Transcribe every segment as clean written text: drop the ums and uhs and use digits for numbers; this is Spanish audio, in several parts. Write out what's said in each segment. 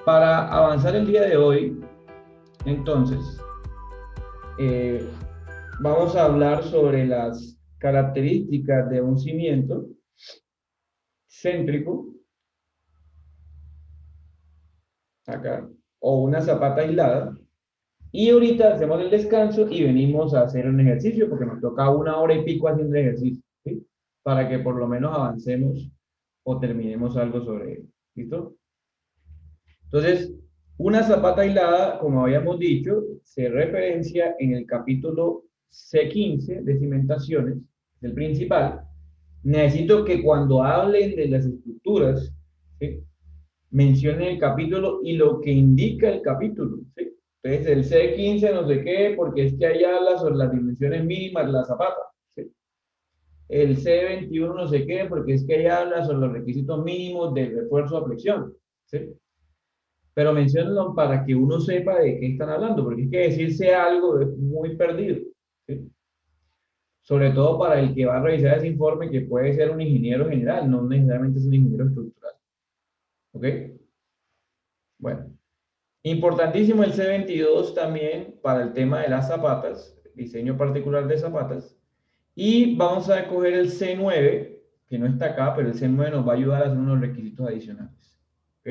Para avanzar el día de hoy, entonces, vamos a hablar sobre las características de un cimiento céntrico, acá, o una zapata aislada. Y ahorita hacemos el descanso y venimos a hacer un ejercicio, porque nos toca 1 hora y pico haciendo ejercicio, ¿sí? Para que por lo menos avancemos o terminemos algo sobre él. ¿Listo? Entonces, una zapata aislada, como habíamos dicho, se referencia en el capítulo C15 de cimentaciones, del principal. Necesito que cuando hablen de las estructuras, ¿sí?, mencionen el capítulo y lo que indica el capítulo, ¿sí? Entonces, el C15 no sé qué, porque es que ahí habla sobre las dimensiones mínimas de la zapata, ¿sí? El C21 no sé qué, porque es que ahí habla sobre los requisitos mínimos del refuerzo a flexión, ¿sí? Pero menciónenlo para que uno sepa de qué están hablando, porque es que decirse algo es muy perdido, ¿sí? Sobre todo para el que va a revisar ese informe, que puede ser un ingeniero general, no necesariamente es un ingeniero estructural. ¿Ok? Bueno, importantísimo el C22 también para el tema de las zapatas, diseño particular de zapatas. Y vamos a coger el C9, que no está acá, pero el C9 nos va a ayudar a hacer unos requisitos adicionales. ¿Ok?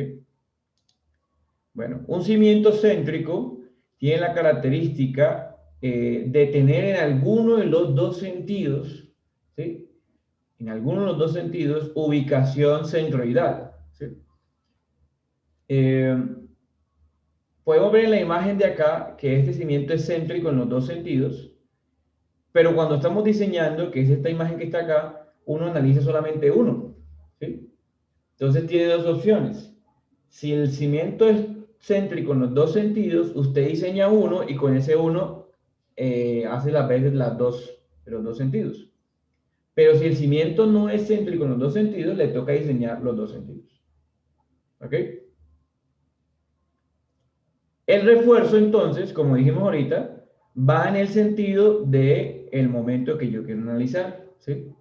Bueno, un cimiento céntrico tiene la característica de tener en alguno de los dos sentidos, ¿sí?, en alguno de los dos sentidos, ubicación centroidal, ¿sí? Podemos ver en la imagen de acá que este cimiento es céntrico en los dos sentidos, pero cuando estamos diseñando, que es esta imagen que está acá, uno analiza solamente uno, ¿sí? Entonces tiene dos opciones. Si el cimiento es céntrico en los dos sentidos, usted diseña uno y con ese uno hace las veces las dos, de los dos sentidos. Pero si el cimiento no es céntrico en los dos sentidos, le toca diseñar los dos sentidos. ¿Ok? El refuerzo, entonces, como dijimos ahorita, va en el sentido del momento que yo quiero analizar, ¿sí?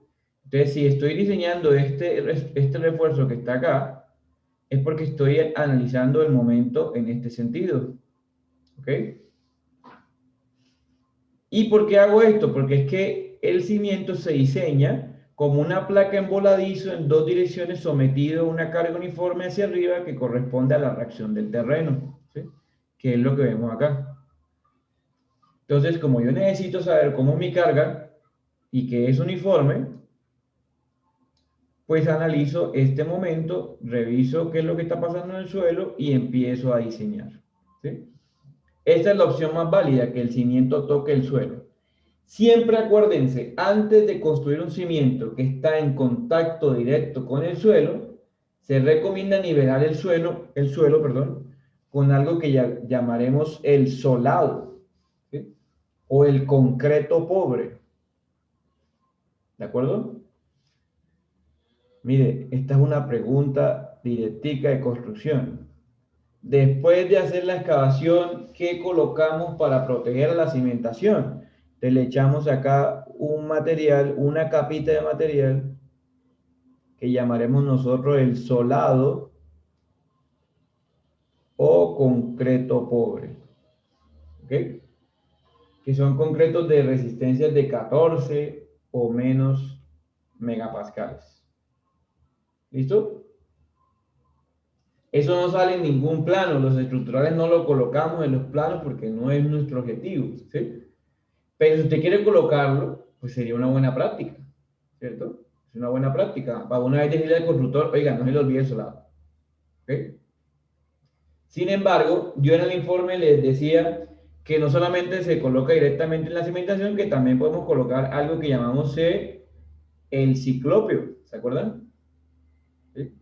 Entonces, si estoy diseñando este refuerzo que está acá, es porque estoy analizando el momento en este sentido. ¿Ok? ¿Y por qué hago esto? Porque es que el cimiento se diseña como una placa en voladizo en dos direcciones sometido a una carga uniforme hacia arriba que corresponde a la reacción del terreno, ¿sí?, que es lo que vemos acá. Entonces, como yo necesito saber cómo es mi carga y que es uniforme, pues analizo este momento, reviso qué es lo que está pasando en el suelo y empiezo a diseñar, ¿sí? Esta es la opción más válida, que el cimiento toque el suelo. Siempre acuérdense, antes de construir un cimiento que está en contacto directo con el suelo, se recomienda nivelar el suelo, perdón, con algo que llamaremos el solado, ¿sí?, o el concreto pobre. ¿De acuerdo? Mire, esta es una pregunta directica de construcción. Después de hacer la excavación, ¿qué colocamos para proteger la cimentación? Entonces le echamos acá un material, una capita de material que llamaremos nosotros el solado o concreto pobre, ¿ok? Que son concretos de resistencias de 14 o menos megapascales. ¿Listo? Eso no sale en ningún plano, los estructurales no lo colocamos en los planos porque no es nuestro objetivo, ¿sí? Pero si usted quiere colocarlo, pues sería una buena práctica, ¿cierto? Es una buena práctica. Para una vez decirle al constructor, oiga, no se le olvide el solado, ¿ok? Sin embargo, yo en el informe les decía que no solamente se coloca directamente en la cimentación, que también podemos colocar algo que llamamos el ciclópeo, ¿se acuerdan? ¿Sí?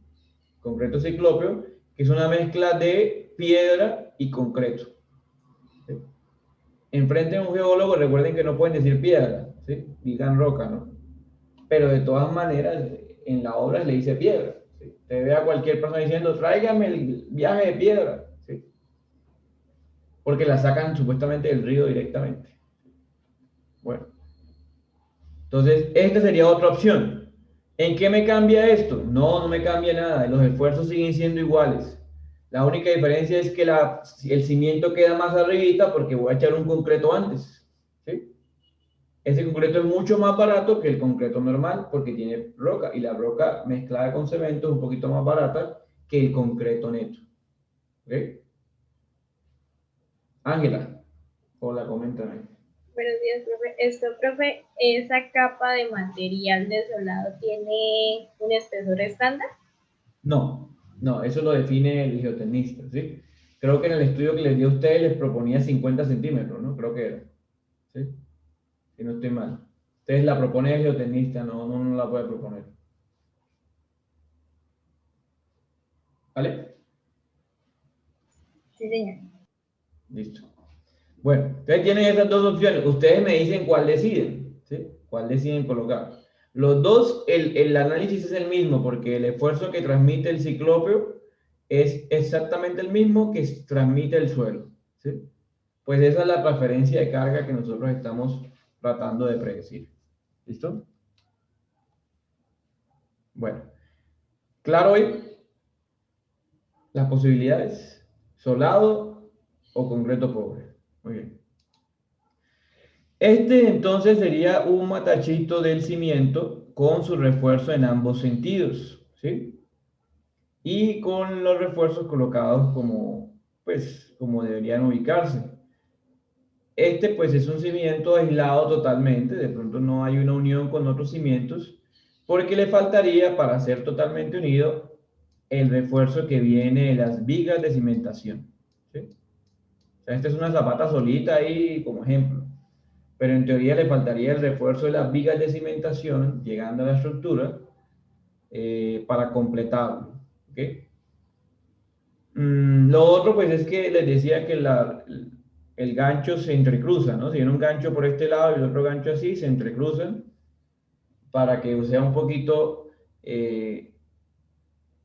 Concreto ciclópeo, que es una mezcla de piedra y concreto. ¿Sí? Enfrente de un geólogo, recuerden que no pueden decir piedra, ¿sí?, digan roca, ¿no? Pero de todas maneras, en la obra le dice piedra, ¿sí? Te ve a cualquier persona diciendo, tráigame el viaje de piedra, ¿sí?, porque la sacan supuestamente del río directamente. Bueno, entonces esta sería otra opción. ¿En qué me cambia esto? No, no me cambia nada, los esfuerzos siguen siendo iguales. La única diferencia es que el cimiento queda más arribita porque voy a echar un concreto antes. ¿Sí? Ese concreto es mucho más barato que el concreto normal porque tiene roca y la roca mezclada con cemento es un poquito más barata que el concreto neto. ¿Ok? Ángela, hola, coméntame. Buenos días, profe. Profe, ¿esa capa de material desolado tiene un espesor estándar? No, no, eso lo define el geotecnista, ¿sí? Creo que en el estudio que les dio a ustedes les proponía 50 centímetros, ¿no? Creo que era, ¿sí? Si no estoy mal. Ustedes la propone el geotecnista, no la puede proponer. ¿Vale? Sí, señor. Listo. Bueno, entonces tienen esas dos opciones. Ustedes me dicen cuál deciden, ¿sí? ¿Cuál deciden colocar? Los dos, el análisis es el mismo porque el esfuerzo que transmite el ciclópeo es exactamente el mismo que transmite el suelo, ¿sí? Pues esa es la transferencia de carga que nosotros estamos tratando de predecir. ¿Listo? Bueno, claro hoy las posibilidades, solado o concreto pobre. Muy bien. Este entonces sería un matachito del cimiento con su refuerzo en ambos sentidos, ¿sí? Y con los refuerzos colocados como, pues, como deberían ubicarse. Este pues es un cimiento aislado totalmente, de pronto no hay una unión con otros cimientos, porque le faltaría para ser totalmente unido el refuerzo que viene de las vigas de cimentación, ¿sí? O sea, esta es una zapata solita ahí como ejemplo, pero en teoría le faltaría el refuerzo de las vigas de cimentación llegando a la estructura para completarlo, ¿ok? Lo otro, pues es que les decía que el gancho se entrecruza, ¿no? Si viene un gancho por este lado y el otro gancho así, se entrecruzan para que sea un poquito,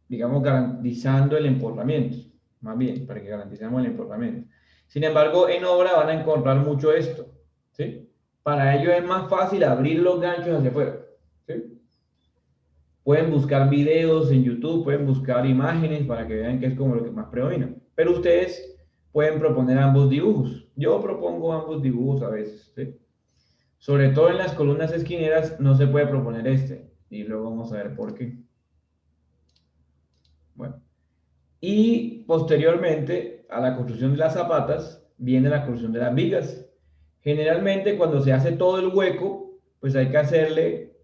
digamos, garantizando el empotamiento, más bien, para que garanticemos el empotamiento. Sin embargo, en obra van a encontrar mucho esto, ¿sí? Para ello es más fácil abrir los ganchos hacia afuera, ¿sí? Pueden buscar videos en YouTube, pueden buscar imágenes para que vean que es como lo que más predomina. Pero ustedes pueden proponer ambos dibujos. Yo propongo ambos dibujos a veces, ¿sí? Sobre todo en las columnas esquineras no se puede proponer este. Y luego vamos a ver por qué. Bueno. Y posteriormente a la construcción de las zapatas viene la construcción de las vigas. Generalmente cuando se hace todo el hueco, pues hay que hacerle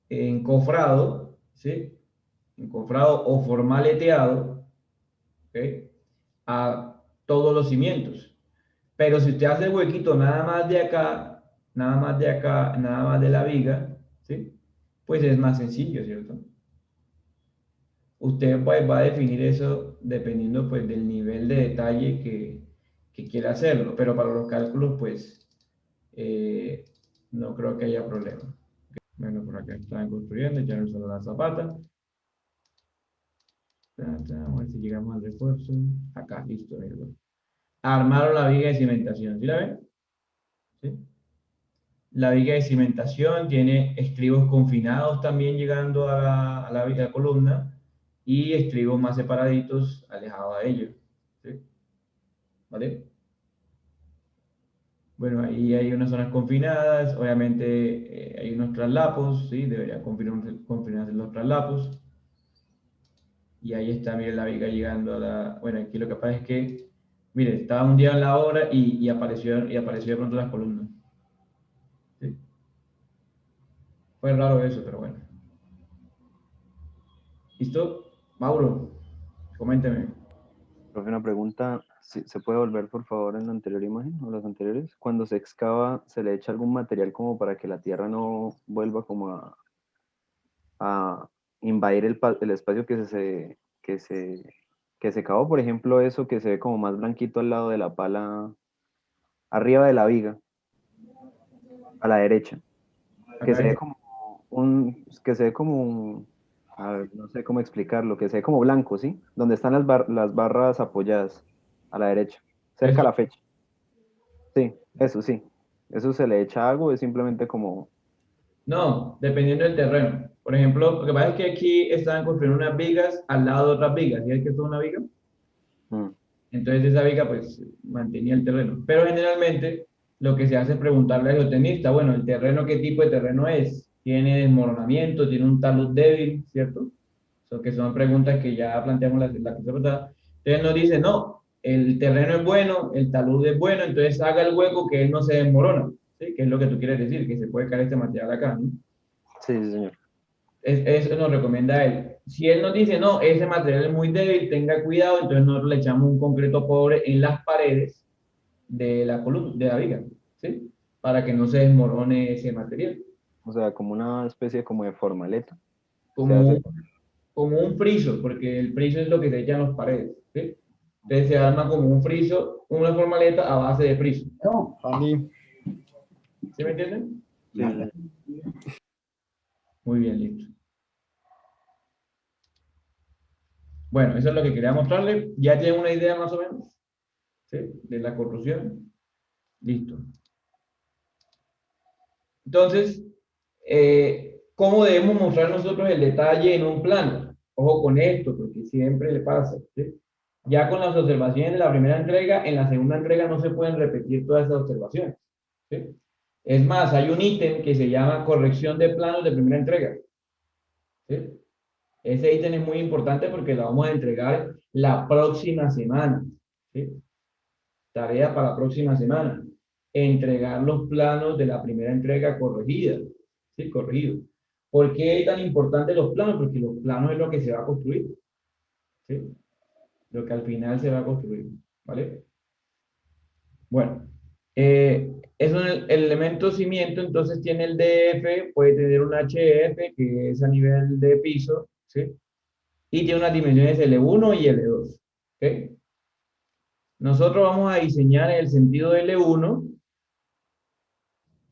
encofrado, ¿sí? Encofrado o formaleteado, ¿ok? A todos los cimientos. Pero si usted hace el huequito nada más de acá, nada más de acá, nada más de la viga, ¿sí? Pues es más sencillo, ¿cierto? Usted pues, va a definir eso dependiendo pues del nivel de detalle que quiera hacerlo, pero para los cálculos pues eh, no creo que haya problema. Bueno, por acá están construyendo, ya no solo la zapata. Vamos a ver si llegamos al refuerzo. Acá, listo. Armaron la viga de cimentación, ¿sí la ven? ¿Sí? La viga de cimentación tiene estribos confinados también llegando a la viga columna y estribos más separaditos alejados de ellos. ¿Sí? ¿Vale? Bueno, ahí hay unas zonas confinadas, obviamente hay unos traslapos, ¿sí? Debería confinarse los traslapos. Y ahí está, mire la viga llegando a la... Bueno, aquí lo que pasa es que, mire, estaba un día en la obra y apareció de pronto las columnas. ¿Sí? Fue raro eso, pero bueno. ¿Listo? Mauro, coménteme. Profe, una pregunta, ¿se puede volver por favor en la anterior imagen o las anteriores? Cuando se excava, ¿se le echa algún material como para que la tierra no vuelva como a invadir el espacio que se cavó? Por ejemplo, eso que se ve como más blanquito al lado de la pala, arriba de la viga, a la derecha, que se Acá ve dice, como que se ve como a ver, no sé cómo explicarlo, que se ve como blanco, ¿sí? Donde están las barras apoyadas a la derecha, cerca a esto. la fecha. Sí, eso sí. ¿Eso se le echa algo? Es simplemente como... No, dependiendo del terreno. Por ejemplo, lo que pasa es que aquí están construyendo unas vigas al lado de otras vigas. ¿Y es que esto es una viga? Mm. Entonces esa viga pues mantenía el terreno. Pero generalmente lo que se hace es preguntarle al geotenista, bueno, el terreno, ¿qué tipo de terreno es? ¿Tiene desmoronamiento? ¿Tiene un talud débil? ¿Cierto? Que son preguntas que ya planteamos la clase pasada. Entonces nos dice, no, el terreno es bueno, el talud es bueno, entonces haga el hueco que él no se desmorona. ¿Sí? Que es lo que tú quieres decir, que se puede caer este material acá, ¿no? Sí, sí, señor. Eso nos recomienda él. Si él nos dice, no, ese material es muy débil, tenga cuidado, entonces nosotros le echamos un concreto pobre en las paredes de la columna, de la viga, ¿sí? Para que no se desmorone ese material. O sea, como una especie como de formaleta. Se Como hace. un, como un friso, porque el friso es lo que se echa en las paredes, ¿sí? Entonces se arma como un friso, una formaleta a base de friso. No, a mí. ¿Sí me entienden? Sí, sí, sí. Muy bien, listo. Bueno, eso es lo que quería mostrarle. Ya tienen una idea más o menos, ¿sí? De la corrosión. Listo. Entonces, ¿cómo debemos mostrar nosotros el detalle en un plano? Ojo con esto, porque siempre le pasa, ¿sí? Ya con las observaciones de la primera entrega, en la segunda entrega no se pueden repetir todas esas observaciones, ¿sí? Es más, hay un ítem que se llama corrección de planos de primera entrega, ¿sí? Ese ítem es muy importante porque lo vamos a entregar la próxima semana, ¿sí? Tarea para la próxima semana. Entregar los planos de la primera entrega corregida. ¿Sí? Corregido. ¿Por qué es tan importante los planos? Porque los planos es lo que se va a construir. ¿Sí? Lo que al final se va a construir. ¿Vale? Bueno. Es el elemento cimiento, entonces tiene el DF, puede tener un HF, que es a nivel de piso, ¿sí? Y tiene unas dimensiones L1 y L2. ¿Ok? Nosotros vamos a diseñar en el sentido de L1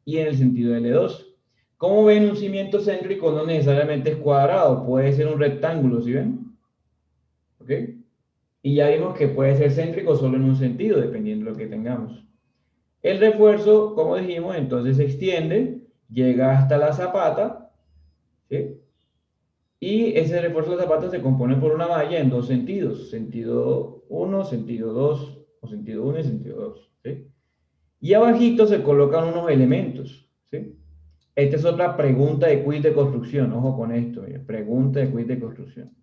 y en el sentido de L2. Como ven, un cimiento céntrico no necesariamente es cuadrado, puede ser un rectángulo, ¿sí ven? ¿Ok? Y ya vimos que puede ser céntrico solo en un sentido, dependiendo de lo que tengamos. El refuerzo, como dijimos, entonces se extiende, llega hasta la zapata, ¿sí? Y ese refuerzo de la zapata se compone por una malla en dos sentidos, sentido 1, sentido 2, o sentido 1 y sentido 2, ¿sí? Y abajito se colocan unos elementos, ¿sí? Esta es otra pregunta de quiz de construcción. Ojo con esto, pregunta de quiz de construcción.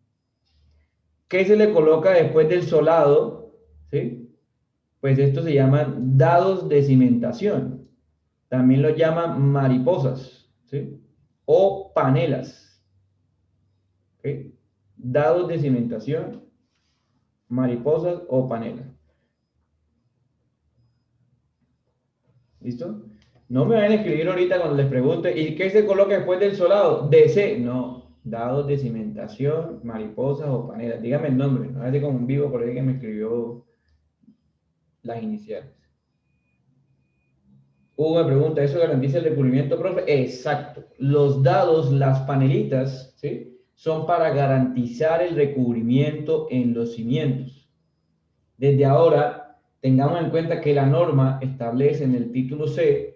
¿Qué se le coloca después del solado? ¿Sí? Pues esto se llaman dados de cimentación. También lo llaman mariposas, ¿sí? O panelas. ¿Ok? Dados de cimentación, mariposas o panelas. ¿Listo? No me vayan a escribir ahorita cuando les pregunte, ¿y qué se coloca después del solado? DC. No, dados de cimentación, mariposas o panelas. Dígame el nombre, no así como un vivo por ahí que me escribió las iniciales. Hugo me pregunta, ¿eso garantiza el recubrimiento, profe? Exacto. Los dados, las panelitas, ¿sí? Son para garantizar el recubrimiento en los cimientos. Desde ahora, tengamos en cuenta que la norma establece en el título C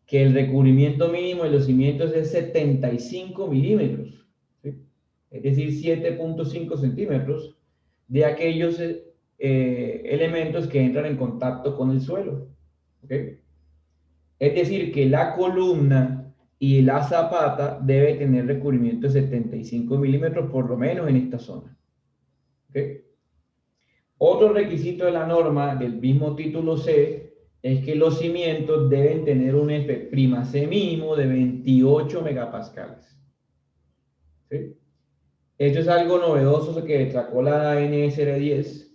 que el recubrimiento mínimo de los cimientos es 75 milímetros, ¿sí? Es decir, 7.5 centímetros de aquellos elementos que entran en contacto con el suelo. ¿Ok? Es decir, que la columna y la zapata debe tener recubrimiento de 75 milímetros por lo menos en esta zona. ¿Ok? Otro requisito de la norma del mismo título C es que los cimientos deben tener un F'C mínimo de 28 megapascales. ¿Sí? Esto es algo novedoso que sacó la NSR10,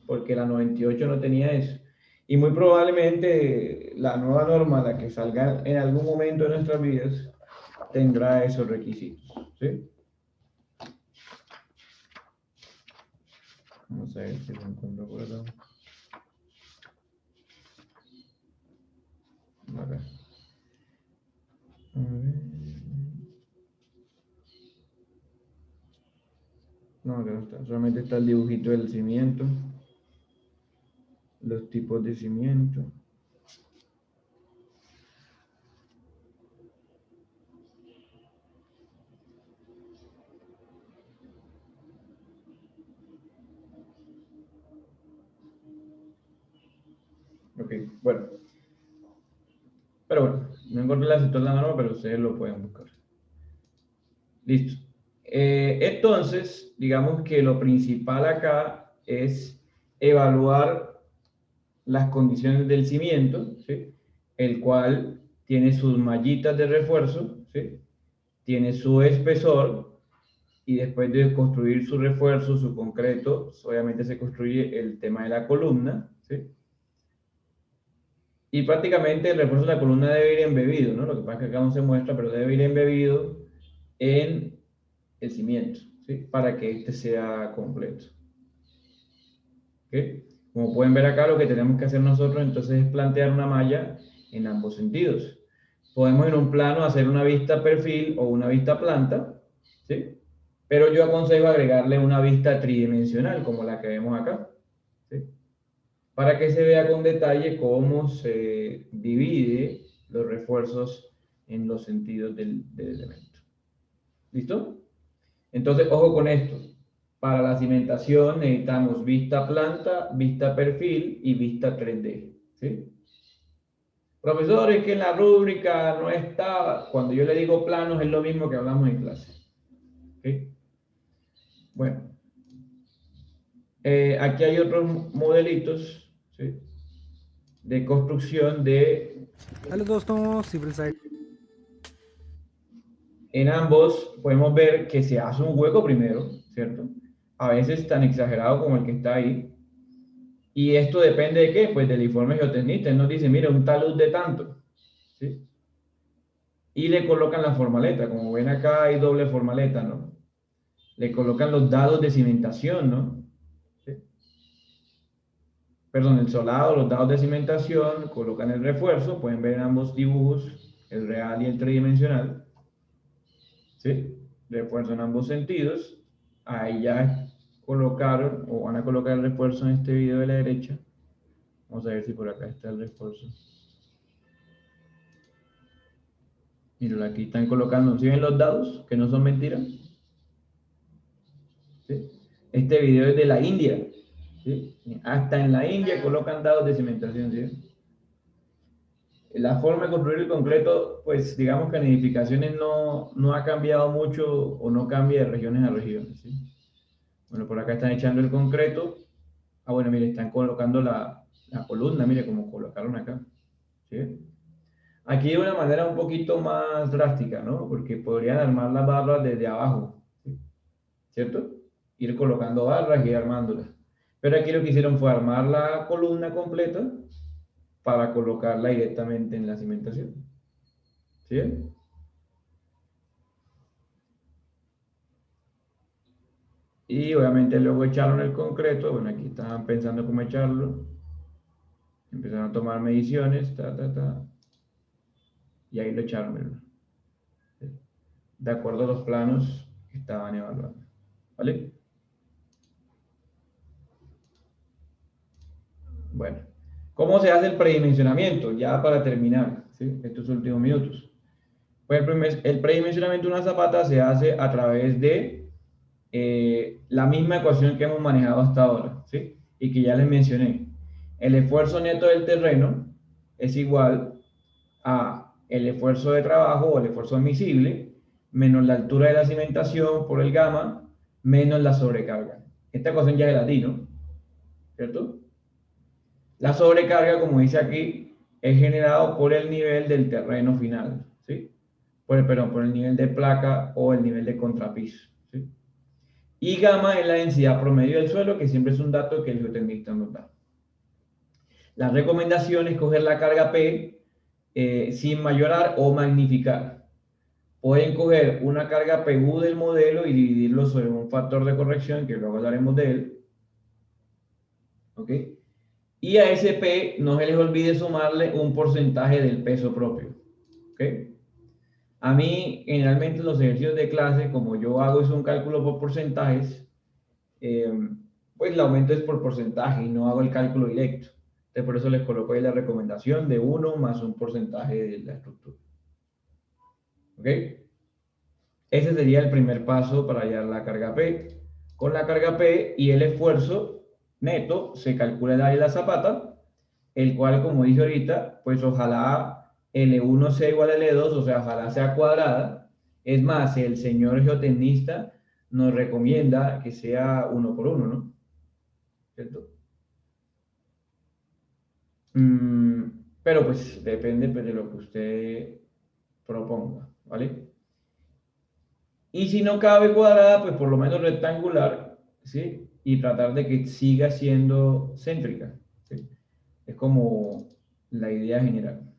porque la 98 no tenía eso. Y muy probablemente la nueva norma, la que salga en algún momento de nuestras vidas, tendrá esos requisitos. ¿Sí? Vamos a ver si lo encuentro por acá. A ver. A ver. No, acá no está. Solamente está el dibujito del cimiento. Los tipos de cimiento. Bueno, pero bueno, no encontré la sector de la norma, pero ustedes lo pueden buscar. Listo. Entonces, digamos que lo principal acá es evaluar las condiciones del cimiento, ¿sí? El cual tiene sus mallitas de refuerzo, ¿sí? Tiene su espesor, y después de construir su refuerzo, su concreto, obviamente se construye el tema de la columna, ¿sí? Y prácticamente el refuerzo de la columna debe ir embebido, ¿no? Lo que pasa es que acá no se muestra, pero debe ir embebido en el cimiento, ¿sí? Para que este sea completo. ¿Ok? Como pueden ver acá, lo que tenemos que hacer nosotros entonces es plantear una malla en ambos sentidos. Podemos en un plano hacer una vista perfil o una vista planta, ¿sí? Pero yo aconsejo agregarle una vista tridimensional, como la que vemos acá, ¿sí? Para que se vea con detalle cómo se divide los refuerzos en los sentidos del elemento. ¿Listo? Entonces, ojo con esto. Para la cimentación necesitamos vista planta, vista perfil y vista 3D. ¿Sí? Profesor, es que en la rúbrica no está. Cuando yo le digo planos es lo mismo que hablamos en clase. ¿Sí? Bueno. Aquí hay otros modelitos, ¿sí? De construcción de... hello दोस्तों civil side En ambos podemos ver que se hace un hueco primero, ¿cierto? A veces tan exagerado como el que está ahí. Y esto depende de qué, pues del informe geotecnista. Él nos dice, mira, un talud de tanto, ¿sí? Y le colocan la formaleta. Como ven acá hay doble formaleta, ¿no? Le colocan los dados de cimentación, ¿no? ¿Sí? Perdón, el solado, los dados de cimentación, colocan el refuerzo. Pueden ver en ambos dibujos, el real y el tridimensional. ¿Sí? Refuerzo en ambos sentidos. Ahí ya colocaron o van a colocar el refuerzo en este video de la derecha. Vamos a ver si por acá está el refuerzo. Miren, aquí están colocando, ¿sí ven los dados? Que no son mentiras. ¿Sí? Este video es de la India. ¿Sí? Hasta en la India colocan dados de cimentación. ¿Sí? La forma de construir el concreto, pues digamos que en edificaciones no ha cambiado mucho o no cambia de regiones a regiones. ¿Sí? Bueno, por acá están echando el concreto. Ah, bueno, mire, están colocando la columna, mire cómo colocaron acá. ¿Sí? Aquí de una manera un poquito más drástica, ¿no? Porque podrían armar las barras desde abajo, ¿sí? ¿Cierto? Ir colocando barras y ir armándolas. Pero aquí lo que hicieron fue armar la columna completa para colocarla directamente en la cimentación. ¿Sí? Y obviamente luego echaron el concreto. Bueno, aquí estaban pensando cómo echarlo. Empezaron a tomar mediciones, y ahí lo echaron, ¿verdad? De acuerdo a los planos que estaban evaluando. ¿Vale? Bueno, ¿cómo se hace el predimensionamiento? Ya para terminar, ¿sí? Estos últimos minutos. Pues el predimensionamiento de una zapata se hace a través de la misma ecuación que hemos manejado hasta ahora, ¿sí? Y que ya les mencioné. El esfuerzo neto del terreno es igual a el esfuerzo de trabajo o el esfuerzo admisible menos la altura de la cimentación por el gamma menos la sobrecarga. Esta ecuación ya es la di, ¿no? ¿Cierto? La sobrecarga, como dice aquí, es generado por el nivel del terreno final, ¿sí? Perdón, por el nivel de placa o el nivel de contrapiso, ¿sí? Y gamma es la densidad promedio del suelo, que siempre es un dato que el geotecnista nos da. La recomendación es coger la carga P sin mayorar o magnificar. Pueden coger una carga PU del modelo y dividirlo sobre un factor de corrección, que luego hablaremos de él. ¿Ok? Y a ese P no se les olvide sumarle un porcentaje del peso propio. ¿Ok? A mí, generalmente en los ejercicios de clase, como yo hago es un cálculo por porcentajes, pues el aumento es por porcentaje y no hago el cálculo directo. Entonces, por eso les coloco ahí la recomendación de 1 más un porcentaje de la estructura. ¿Ok? Ese sería el primer paso para hallar la carga P. Con la carga P y el esfuerzo neto se calcula el área de la zapata. el cual, como dije ahorita, pues ojalá L1 sea igual a L2, o sea, ojalá sea cuadrada. Es más, el señor geotecnista nos recomienda que sea 1 por 1, ¿no? ¿Cierto? Pero pues depende pues, de lo que usted proponga, ¿vale? Y si no cabe cuadrada, pues por lo menos rectangular, ¿sí? Y tratar de que siga siendo céntrica, ¿sí? Es como la idea general,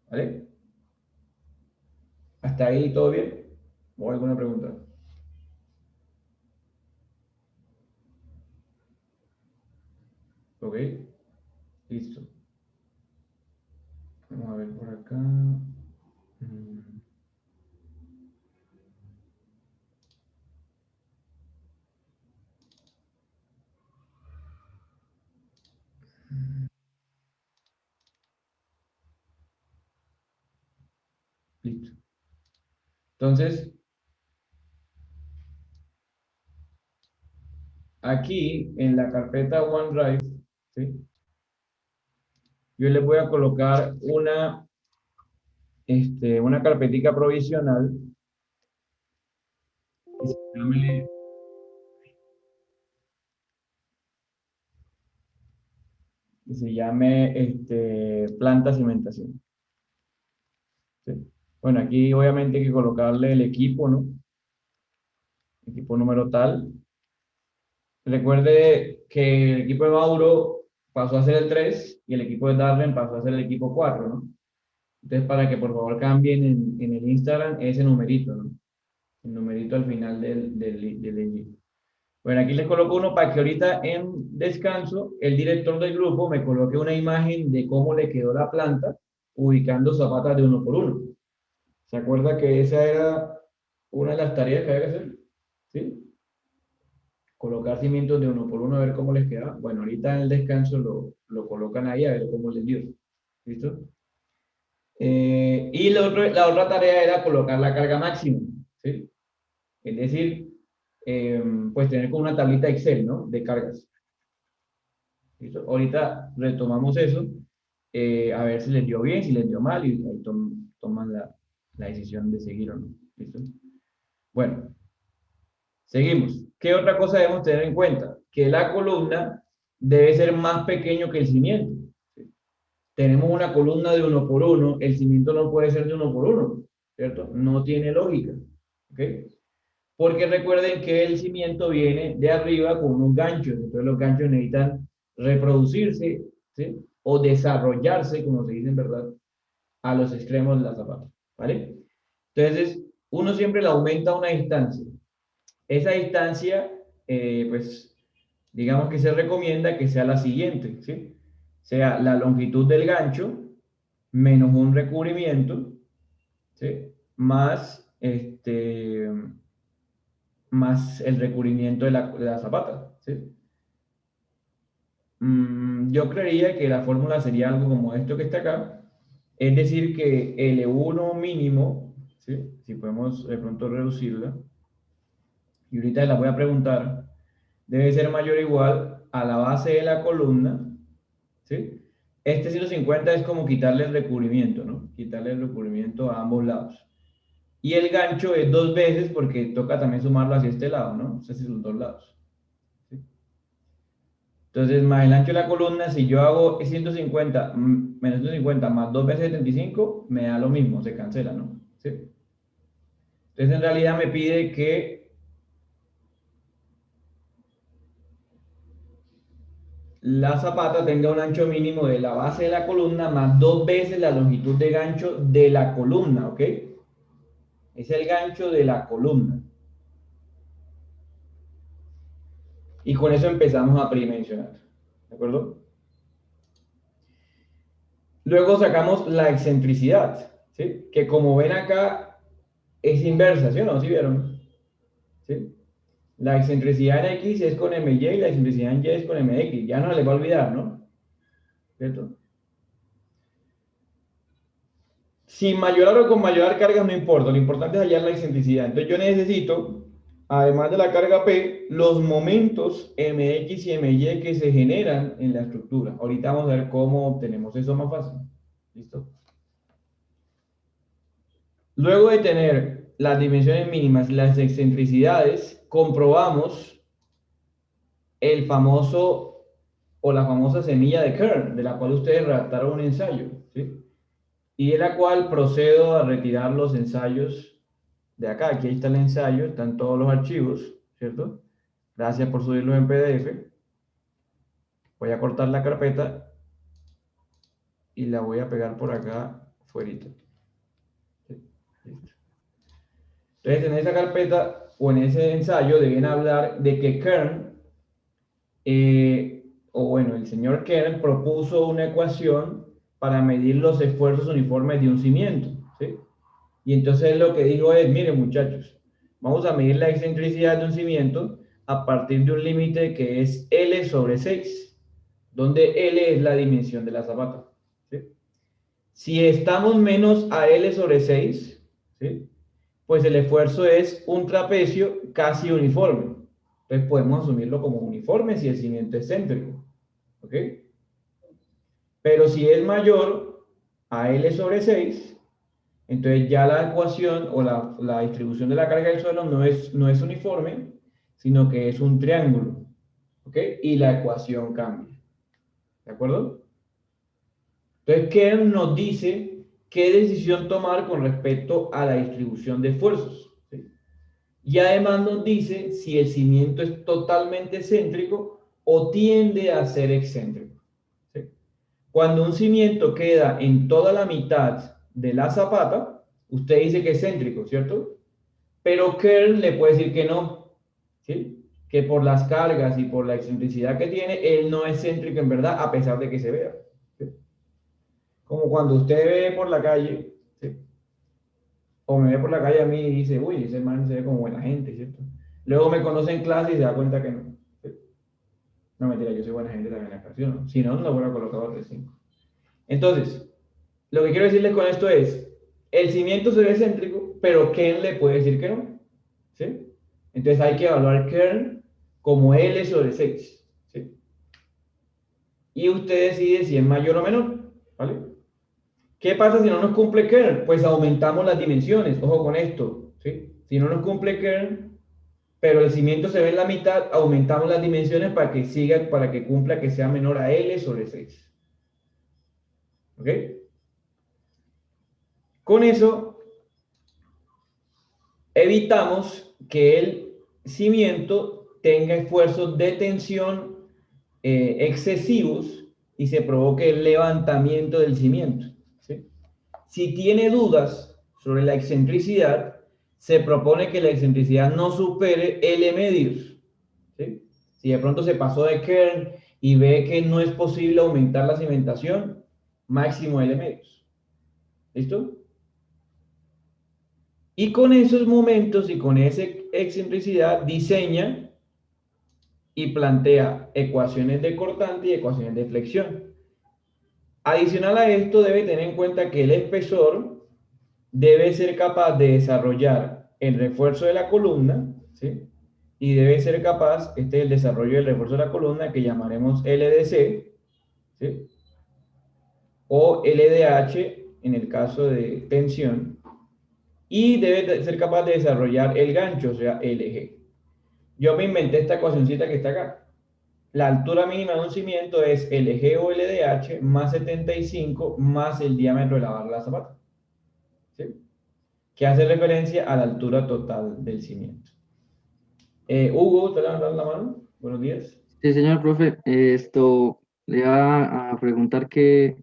¿vale? ¿Hasta ahí todo bien? ¿O alguna pregunta? ¿Ok? Listo. Vamos a ver por acá. Listo. Entonces, aquí en la carpeta OneDrive, ¿sí? Yo le voy a colocar una carpetica provisional que se llame planta cimentación. ¿Sí? Bueno, aquí obviamente hay que colocarle el equipo, ¿no? Equipo número tal. Recuerde que el equipo de Mauro pasó a ser el 3 y el equipo de Darren pasó a ser el equipo 4, ¿no? Entonces, para que por favor cambien en el Instagram ese numerito, ¿no? El numerito al final del IG. Bueno, aquí les coloco uno para que ahorita en descanso el director del grupo me coloque una imagen de cómo le quedó la planta ubicando zapatas de 1 por 1. ¿Se acuerda que esa era una de las tareas que había que hacer? ¿Sí? Colocar cimientos de 1 por 1 a ver cómo les queda. Bueno, ahorita en el descanso lo colocan ahí a ver cómo les dio. ¿Listo? Y la otra tarea era colocar la carga máxima. ¿Sí? Es decir, pues tener como una tablita Excel, ¿no? De cargas. ¿Listo? Ahorita retomamos eso, a ver si les dio bien, si les dio mal, y ahí toman la decisión de seguir o no. ¿Listo? Bueno, seguimos. ¿Qué otra cosa debemos tener en cuenta? Que la columna debe ser más pequeño que el cimiento. ¿Sí? Tenemos una columna de 1 por 1, el cimiento no puede ser de 1 por 1, ¿cierto? No tiene lógica. ¿Ok? Porque recuerden que el cimiento viene de arriba con unos ganchos, entonces los ganchos necesitan reproducirse, ¿sí? O desarrollarse, como se dice en verdad, a los extremos de la zapata, ¿vale? Entonces, uno siempre le aumenta una distancia. Esa distancia, pues, digamos que se recomienda que sea la siguiente, ¿sí? Sea la longitud del gancho menos un recubrimiento, ¿sí? Más el recubrimiento de la zapata, ¿sí? Yo creería que la fórmula sería algo como esto que está acá, es decir, que L1 mínimo, ¿sí? Si podemos de pronto reducirla, y ahorita la voy a preguntar, debe ser mayor o igual a la base de la columna, ¿sí? Este 150 es como quitarle el recubrimiento, ¿no? Quitarle el recubrimiento a ambos lados. Y el gancho es 2 veces porque toca también sumarlo hacia este lado, ¿no? O sea, hacia los 2 lados. ¿Sí? Entonces, más el ancho de la columna, si yo hago 150 menos 150 más 2 veces 75, me da lo mismo, se cancela, ¿no? ¿Sí? Entonces, en realidad me pide que la zapata tenga un ancho mínimo de la base de la columna más 2 veces la longitud de gancho de la columna, ¿ok? Es el gancho de la columna. Y con eso empezamos a tridimensionar, ¿de acuerdo? Luego sacamos la excentricidad, ¿sí? Que como ven acá es inversa, ¿sí o no? ¿Sí vieron? ¿Sí? La excentricidad en X es con MY y la excentricidad en Y es con MX. Ya no les va a olvidar, ¿no? ¿Cierto? Sin mayorar o con mayorar cargas no importa, lo importante es hallar la excentricidad. Entonces yo necesito además de la carga P, los momentos Mx y My que se generan en la estructura. Ahorita vamos a ver cómo obtenemos eso más fácil. ¿Listo? Luego de tener las dimensiones mínimas y las excentricidades, comprobamos el famoso o la famosa semilla de Kern, de la cual ustedes redactaron un ensayo, ¿sí? Y de la cual procedo a retirar los ensayos de acá. Aquí está el ensayo, están todos los archivos, ¿cierto? Gracias por subirlos en PDF. Voy a cortar la carpeta y la voy a pegar por acá fuerita. ¿Sí? Listo. Entonces, en esa carpeta o en ese ensayo deben hablar de que Kern, el señor Kern propuso una ecuación para medir los esfuerzos uniformes de un cimiento, ¿sí? Y entonces lo que dijo es, miren muchachos, vamos a medir la excentricidad de un cimiento a partir de un límite que es L sobre 6, donde L es la dimensión de la zapata, ¿sí? Si estamos menos a L sobre 6, ¿sí?, pues el esfuerzo es un trapecio casi uniforme. Entonces podemos asumirlo como uniforme si el cimiento es céntrico, ¿ok? Pero si es mayor a L sobre 6, entonces ya la ecuación o la distribución de la carga del suelo no es uniforme, sino que es un triángulo, ¿ok? Y la ecuación cambia, ¿de acuerdo? Entonces, Kern nos dice qué decisión tomar con respecto a la distribución de esfuerzos, ¿sí? Y además nos dice si el cimiento es totalmente céntrico o tiende a ser excéntrico, ¿sí? Cuando un cimiento queda en toda la mitad de la zapata, usted dice que es céntrico, ¿cierto? Pero Kern le puede decir que no, ¿sí? Que por las cargas y por la excentricidad que tiene, él no es céntrico en verdad, a pesar de que se vea, ¿sí? Como cuando usted ve por la calle, ¿sí?, o me ve por la calle a mí y dice, uy, ese man se ve como buena gente, ¿cierto? Luego me conoce en clase y se da cuenta que no. ¿Sí? No, mentira, yo soy buena gente también en la clase, ¿no? Si no, no lo hubiera colocado 3-5. Entonces, lo que quiero decirles con esto es, el cimiento se ve céntrico, pero Kern le puede decir que no, ¿sí? Entonces hay que evaluar Kern como L sobre 6, ¿sí? Y usted decide si es mayor o menor, ¿vale? ¿Qué pasa si no nos cumple Kern? Pues aumentamos las dimensiones, ojo con esto, ¿sí? Si no nos cumple Kern, pero el cimiento se ve en la mitad, aumentamos las dimensiones para que siga, para que cumpla que sea menor a L sobre 6. ¿Ok? Con eso, evitamos que el cimiento tenga esfuerzos de tensión excesivos y se provoque el levantamiento del cimiento, ¿sí? Si tiene dudas sobre la excentricidad, se propone que la excentricidad no supere L medios, ¿sí? Si de pronto se pasó de Kern y ve que no es posible aumentar la cimentación, máximo L medios. ¿Listo? Y con esos momentos y con esa excentricidad diseña y plantea ecuaciones de cortante y ecuaciones de flexión. Adicional a esto, debe tener en cuenta que el espesor debe ser capaz de desarrollar el refuerzo de la columna, ¿sí? Y debe ser capaz, este es el desarrollo del refuerzo de la columna que llamaremos LDC, ¿sí?, o LDH en el caso de tensión, y debe ser capaz de desarrollar el gancho, o sea, LG. Yo me inventé esta ecuacioncita que está acá. La altura mínima de un cimiento es LG o LDH más 75 más el diámetro de la barra de la zapata, ¿sí?, que hace referencia a la altura total del cimiento. Hugo, ¿te levantas la mano? Buenos días. Sí, señor profe, esto le iba a preguntar que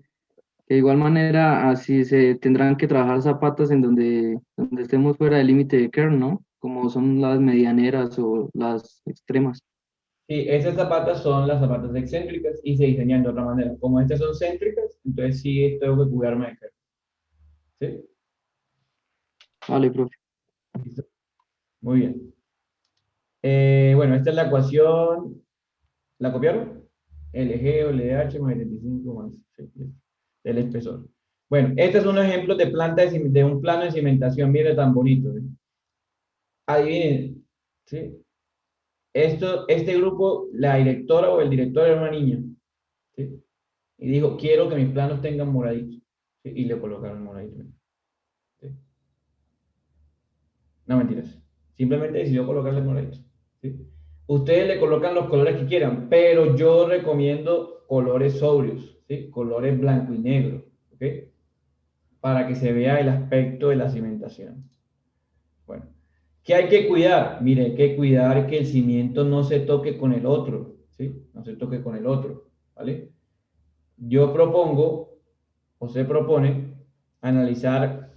de igual manera así se tendrán que trabajar zapatas en donde estemos fuera del límite de Kern, ¿no? Como son las medianeras o las extremas. Sí, esas zapatas son las zapatas excéntricas y se diseñan de otra manera. Como estas son céntricas, entonces sí tengo que cuidarme de Kern. ¿Sí? Vale, profe. Listo. Muy bien. Bueno, esta es la ecuación. ¿La copiaron? LG o LH más 75 más, sí, del espesor. Bueno, este es un ejemplo de planta de un plano de cimentación. Mire tan bonito, ¿eh? Adivinen, ¿sí? Este grupo, la directora o el director era una niña, ¿sí? Y dijo, quiero que mis planos tengan moradito, ¿sí? Y le colocaron moradito, ¿sí? No, mentiras. Simplemente decidió colocarle moradito, ¿sí? Ustedes le colocan los colores que quieran, pero yo recomiendo colores sobrios, ¿sí? Colores blanco y negro, ¿ok? Para que se vea el aspecto de la cimentación. Bueno, ¿qué hay que cuidar? Mire, hay que cuidar que el cimiento no se toque con el otro, ¿sí? No se toque con el otro, ¿vale? Yo propongo, o se propone, analizar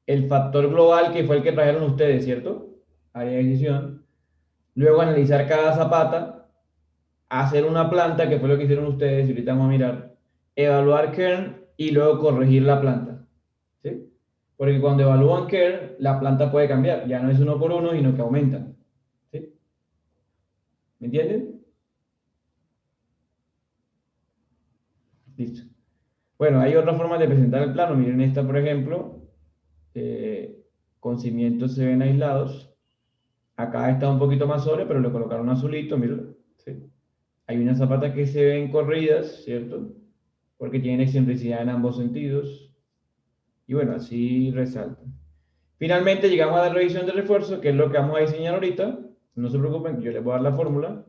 el factor global que fue el que trajeron ustedes, ¿cierto? Área de decisión. Luego analizar cada zapata, hacer una planta, que fue lo que hicieron ustedes, y ahorita vamos a mirar, evaluar kern y luego corregir la planta, ¿sí? Porque cuando evalúan kern, la planta puede cambiar, ya no es uno por uno, sino que aumentan, ¿sí? ¿Me entienden? Listo. Bueno, hay otras formas de presentar el plano. Miren esta, por ejemplo, con cimientos se ven aislados. Acá está un poquito más sobre, pero le colocaron azulito, miren, ¿sí? Hay unas zapatas que se ven corridas, ¿cierto? Porque tienen excentricidad en ambos sentidos. Y bueno, así resaltan. Finalmente llegamos a la revisión de refuerzo, que es lo que vamos a diseñar ahorita. No se preocupen, yo les voy a dar la fórmula.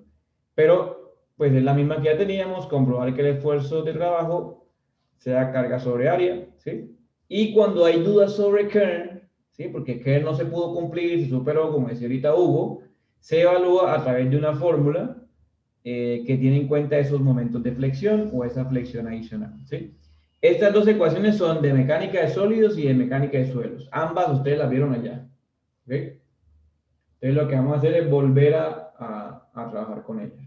Pero, pues es la misma que ya teníamos, comprobar que el esfuerzo de trabajo sea carga sobre área, ¿sí? Y cuando hay dudas sobre kern, ¿sí? Porque kern no se pudo cumplir, se superó, como decía ahorita Hugo, se evalúa a través de una fórmula que tiene en cuenta esos momentos de flexión o esa flexión adicional, ¿sí? Estas dos ecuaciones son de mecánica de sólidos y de mecánica de suelos. Ambas ustedes las vieron allá, ¿ok? Entonces lo que vamos a hacer es volver a trabajar con ellas.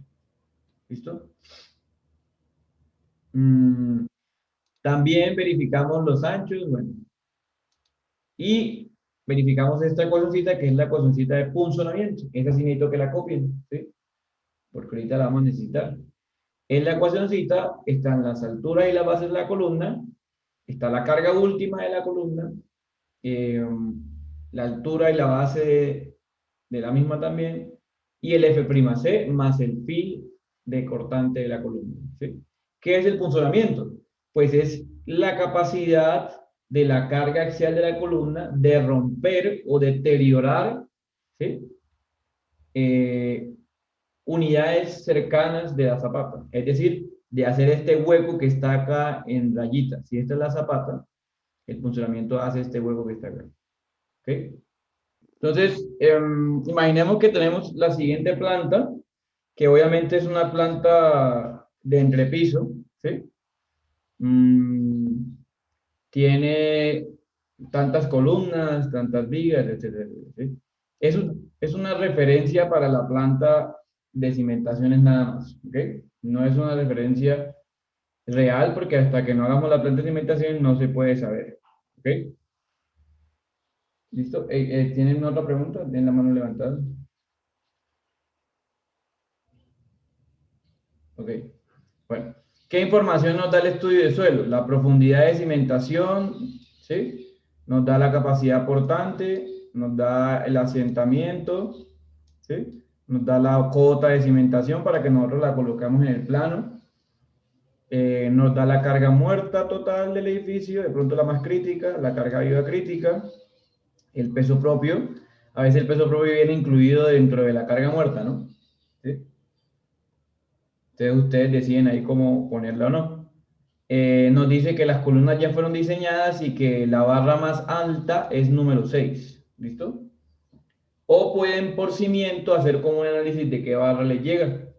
¿Listo? También verificamos los anchos, bueno, y verificamos esta ecuacioncita que es la ecuacioncita de punzonamiento. Esa sí necesito que la copien, ¿sí? Porque ahorita la vamos a necesitar. En la ecuacioncita están las alturas y las bases de la columna, está la carga última de la columna, la altura y la base de la misma también, y el F'C más el phi de cortante de la columna, ¿sí? ¿Qué es el punzonamiento? Pues es la capacidad de la carga axial de la columna de romper o deteriorar, ¿sí? Unidades cercanas de la zapata, es decir, de hacer este hueco que está acá en rayita. Si esta es la zapata, el funcionamiento hace este hueco que está acá. ¿Ok? Entonces, imaginemos que tenemos la siguiente planta, que obviamente es una planta de entrepiso, ¿sí? Tiene tantas columnas, tantas vigas, etcétera, ¿sí? Es una referencia para la planta de cimentaciones nada más, ¿ok? No es una referencia real porque hasta que no hagamos la planta de cimentación no se puede saber, ¿ok? ¿Listo? ¿Tienen otra pregunta? Tienen la mano levantada. Ok. Bueno, ¿qué información nos da el estudio de suelo? La profundidad de cimentación, ¿sí? Nos da la capacidad portante, nos da el asentamiento, ¿sí? Nos da la cota de cimentación para que nosotros la colocamos en el plano. Nos da la carga muerta total del edificio, de pronto la más crítica, la carga viva crítica, el peso propio. A veces el peso propio viene incluido dentro de la carga muerta, ¿no? ¿Sí? Entonces ustedes deciden ahí cómo ponerla o no. Nos dice que las columnas ya fueron diseñadas y que la barra más alta es número 6. ¿Listo? O pueden por cimiento hacer como un análisis de qué barra les llega.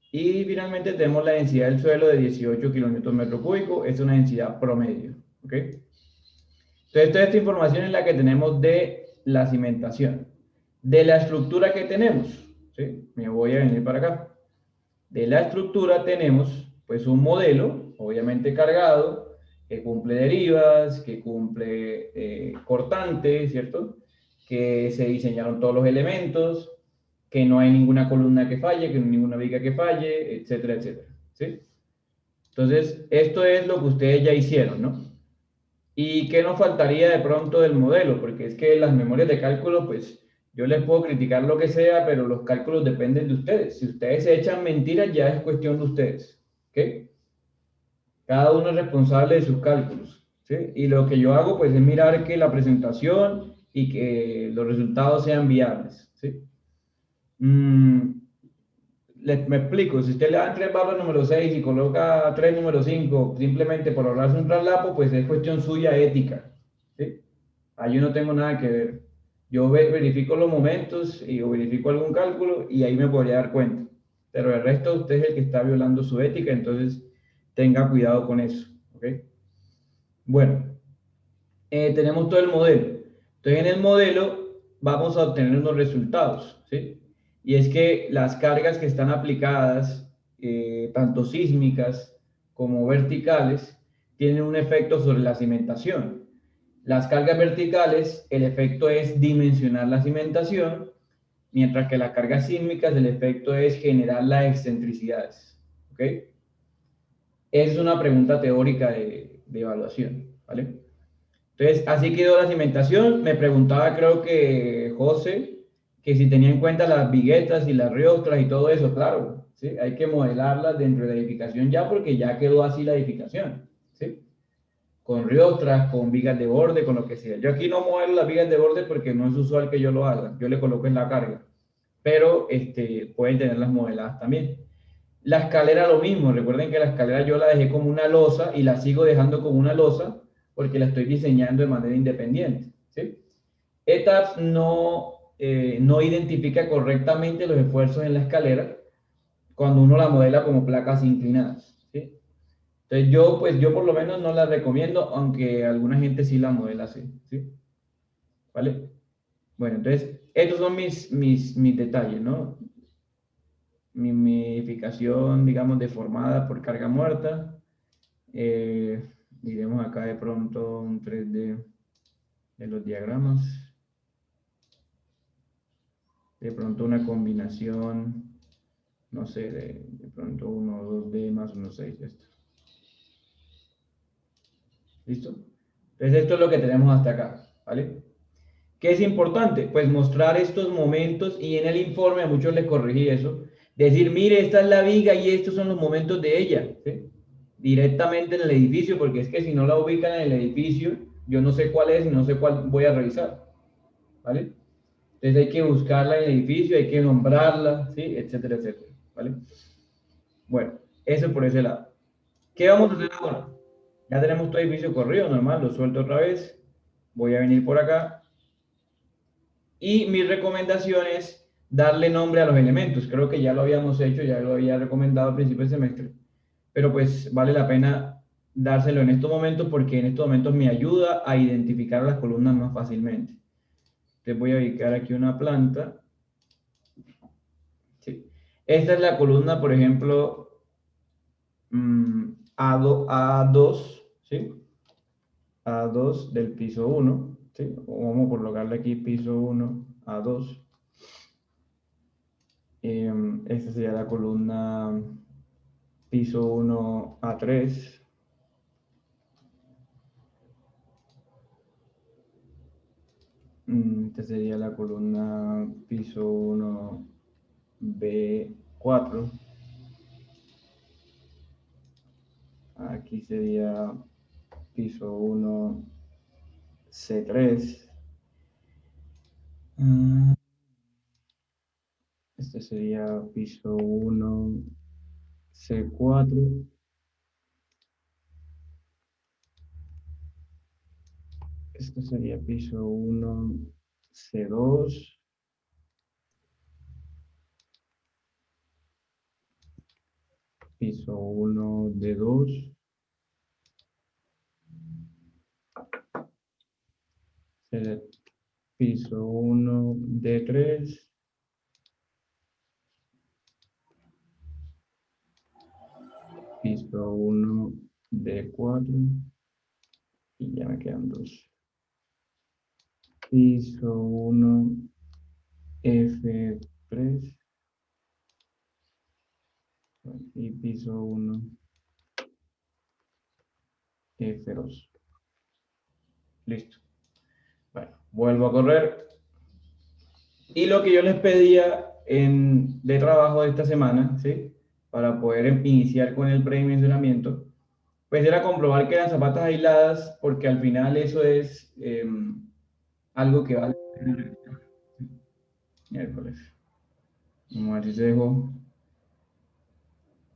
Y finalmente tenemos la densidad del suelo de 18 kilómetros metro cúbico. Es una densidad promedio. ¿Ok? Entonces toda esta información es la que tenemos de la cimentación. De la estructura que tenemos. ¿Sí? Me voy a venir para acá. De la estructura tenemos pues un modelo, obviamente cargado, que cumple derivas, que cumple cortantes, ¿cierto? Que se diseñaron todos los elementos, que no hay ninguna columna que falle, que no hay ninguna viga que falle, etcétera, etcétera, ¿sí? Entonces, esto es lo que ustedes ya hicieron, ¿no? ¿Y qué nos faltaría de pronto del modelo? Porque es que las memorias de cálculo, pues, Yo les puedo criticar lo que sea, pero los cálculos dependen de ustedes. Si ustedes se echan mentiras, ya es cuestión de ustedes. ¿Ok? Cada uno es responsable de sus cálculos. ¿Sí? Y lo que yo hago, pues, es mirar que la presentación y que los resultados sean viables. ¿Sí? Me explico, si usted le dan 3 barras número 6 y coloca 3 número 5 simplemente por ahorrarse un traslapo, pues es cuestión suya ética. ¿Sí? Ahí yo no tengo nada que ver. Yo verifico los momentos y o verifico algún cálculo y ahí me podría dar cuenta. Pero el resto usted es el que está violando su ética, entonces tenga cuidado con eso. ¿Ok? Bueno, tenemos todo el modelo. Entonces, en el modelo vamos a obtener unos resultados, ¿sí? Y es que las cargas que están aplicadas, tanto sísmicas como verticales, tienen un efecto sobre la cimentación. Las cargas verticales, el efecto es dimensionar la cimentación, mientras que las cargas sísmicas, el efecto es generar las excentricidades. ¿Ok? Esa es una pregunta teórica de evaluación, ¿vale? Entonces, así quedó la cimentación. Me preguntaba, creo que José, que si tenía en cuenta las viguetas y las riostras y todo eso, claro, ¿sí? Hay que modelarlas dentro de la edificación ya porque ya quedó así la edificación, ¿sí? Con riostras, con vigas de borde, con lo que sea. Yo aquí no modelo las vigas de borde porque no es usual que yo lo haga. Yo le coloco en la carga, pero pueden tenerlas modeladas también. La escalera lo mismo, recuerden que la escalera yo la dejé como una losa y la sigo dejando como una losa porque la estoy diseñando de manera independiente. ¿Sí? ETABS no identifica correctamente los esfuerzos en la escalera cuando uno la modela como placas inclinadas. ¿Sí? Entonces yo por lo menos no la recomiendo, aunque alguna gente sí la modela así. ¿Sí? ¿Vale? Bueno, entonces estos son mis detalles, ¿no? Mi modificación, digamos, deformada por carga muerta. Miremos acá de pronto un 3D de los diagramas. De pronto una combinación, no sé, de pronto 1, 2D más 1, 6, esto. ¿Listo? Entonces esto es lo que tenemos hasta acá, ¿vale? ¿Qué es importante? Pues mostrar estos momentos y en el informe a muchos les corregí eso. Decir, mire, esta es la viga y estos son los momentos de ella, ¿sí? Directamente en el edificio, porque es que si no la ubican en el edificio, yo no sé cuál es y no sé cuál voy a revisar, ¿vale? Entonces hay que buscarla en el edificio, hay que nombrarla, ¿sí? Etcétera, etcétera, ¿vale? Bueno, eso por ese lado. ¿Qué vamos a hacer ahora? Ya tenemos todo el edificio corrido, normal, lo suelto otra vez. Voy a venir por acá. Y mi recomendación es darle nombre a los elementos. Creo que ya lo habíamos hecho, ya lo había recomendado al principio del semestre. Pero pues vale la pena dárselo en estos momentos porque en estos momentos me ayuda a identificar las columnas más fácilmente. Entonces voy a ubicar aquí una planta. Sí. Esta es la columna, por ejemplo, A2, ¿sí? A2 del piso 1, ¿sí? O vamos a colocarle aquí piso 1, A2. Esta sería la columna piso 1, A3. Esta sería la columna piso 1, B4. Aquí sería piso 1, C3. Este sería piso 1, C4. Este sería piso 1, C2. Piso 1, D2. Piso 1, D3. Piso 1, D4. Y ya me quedan dos. Piso 1, F3. Y piso 1, F2. Listo. Bueno, vuelvo a correr. Y lo que yo les pedía de trabajo de esta semana, ¿sí? Para poder iniciar con el predimensionamiento, pues era comprobar que eran zapatas aisladas, porque al final eso es algo que vale. Miércoles. Vamos a ver si se dejó.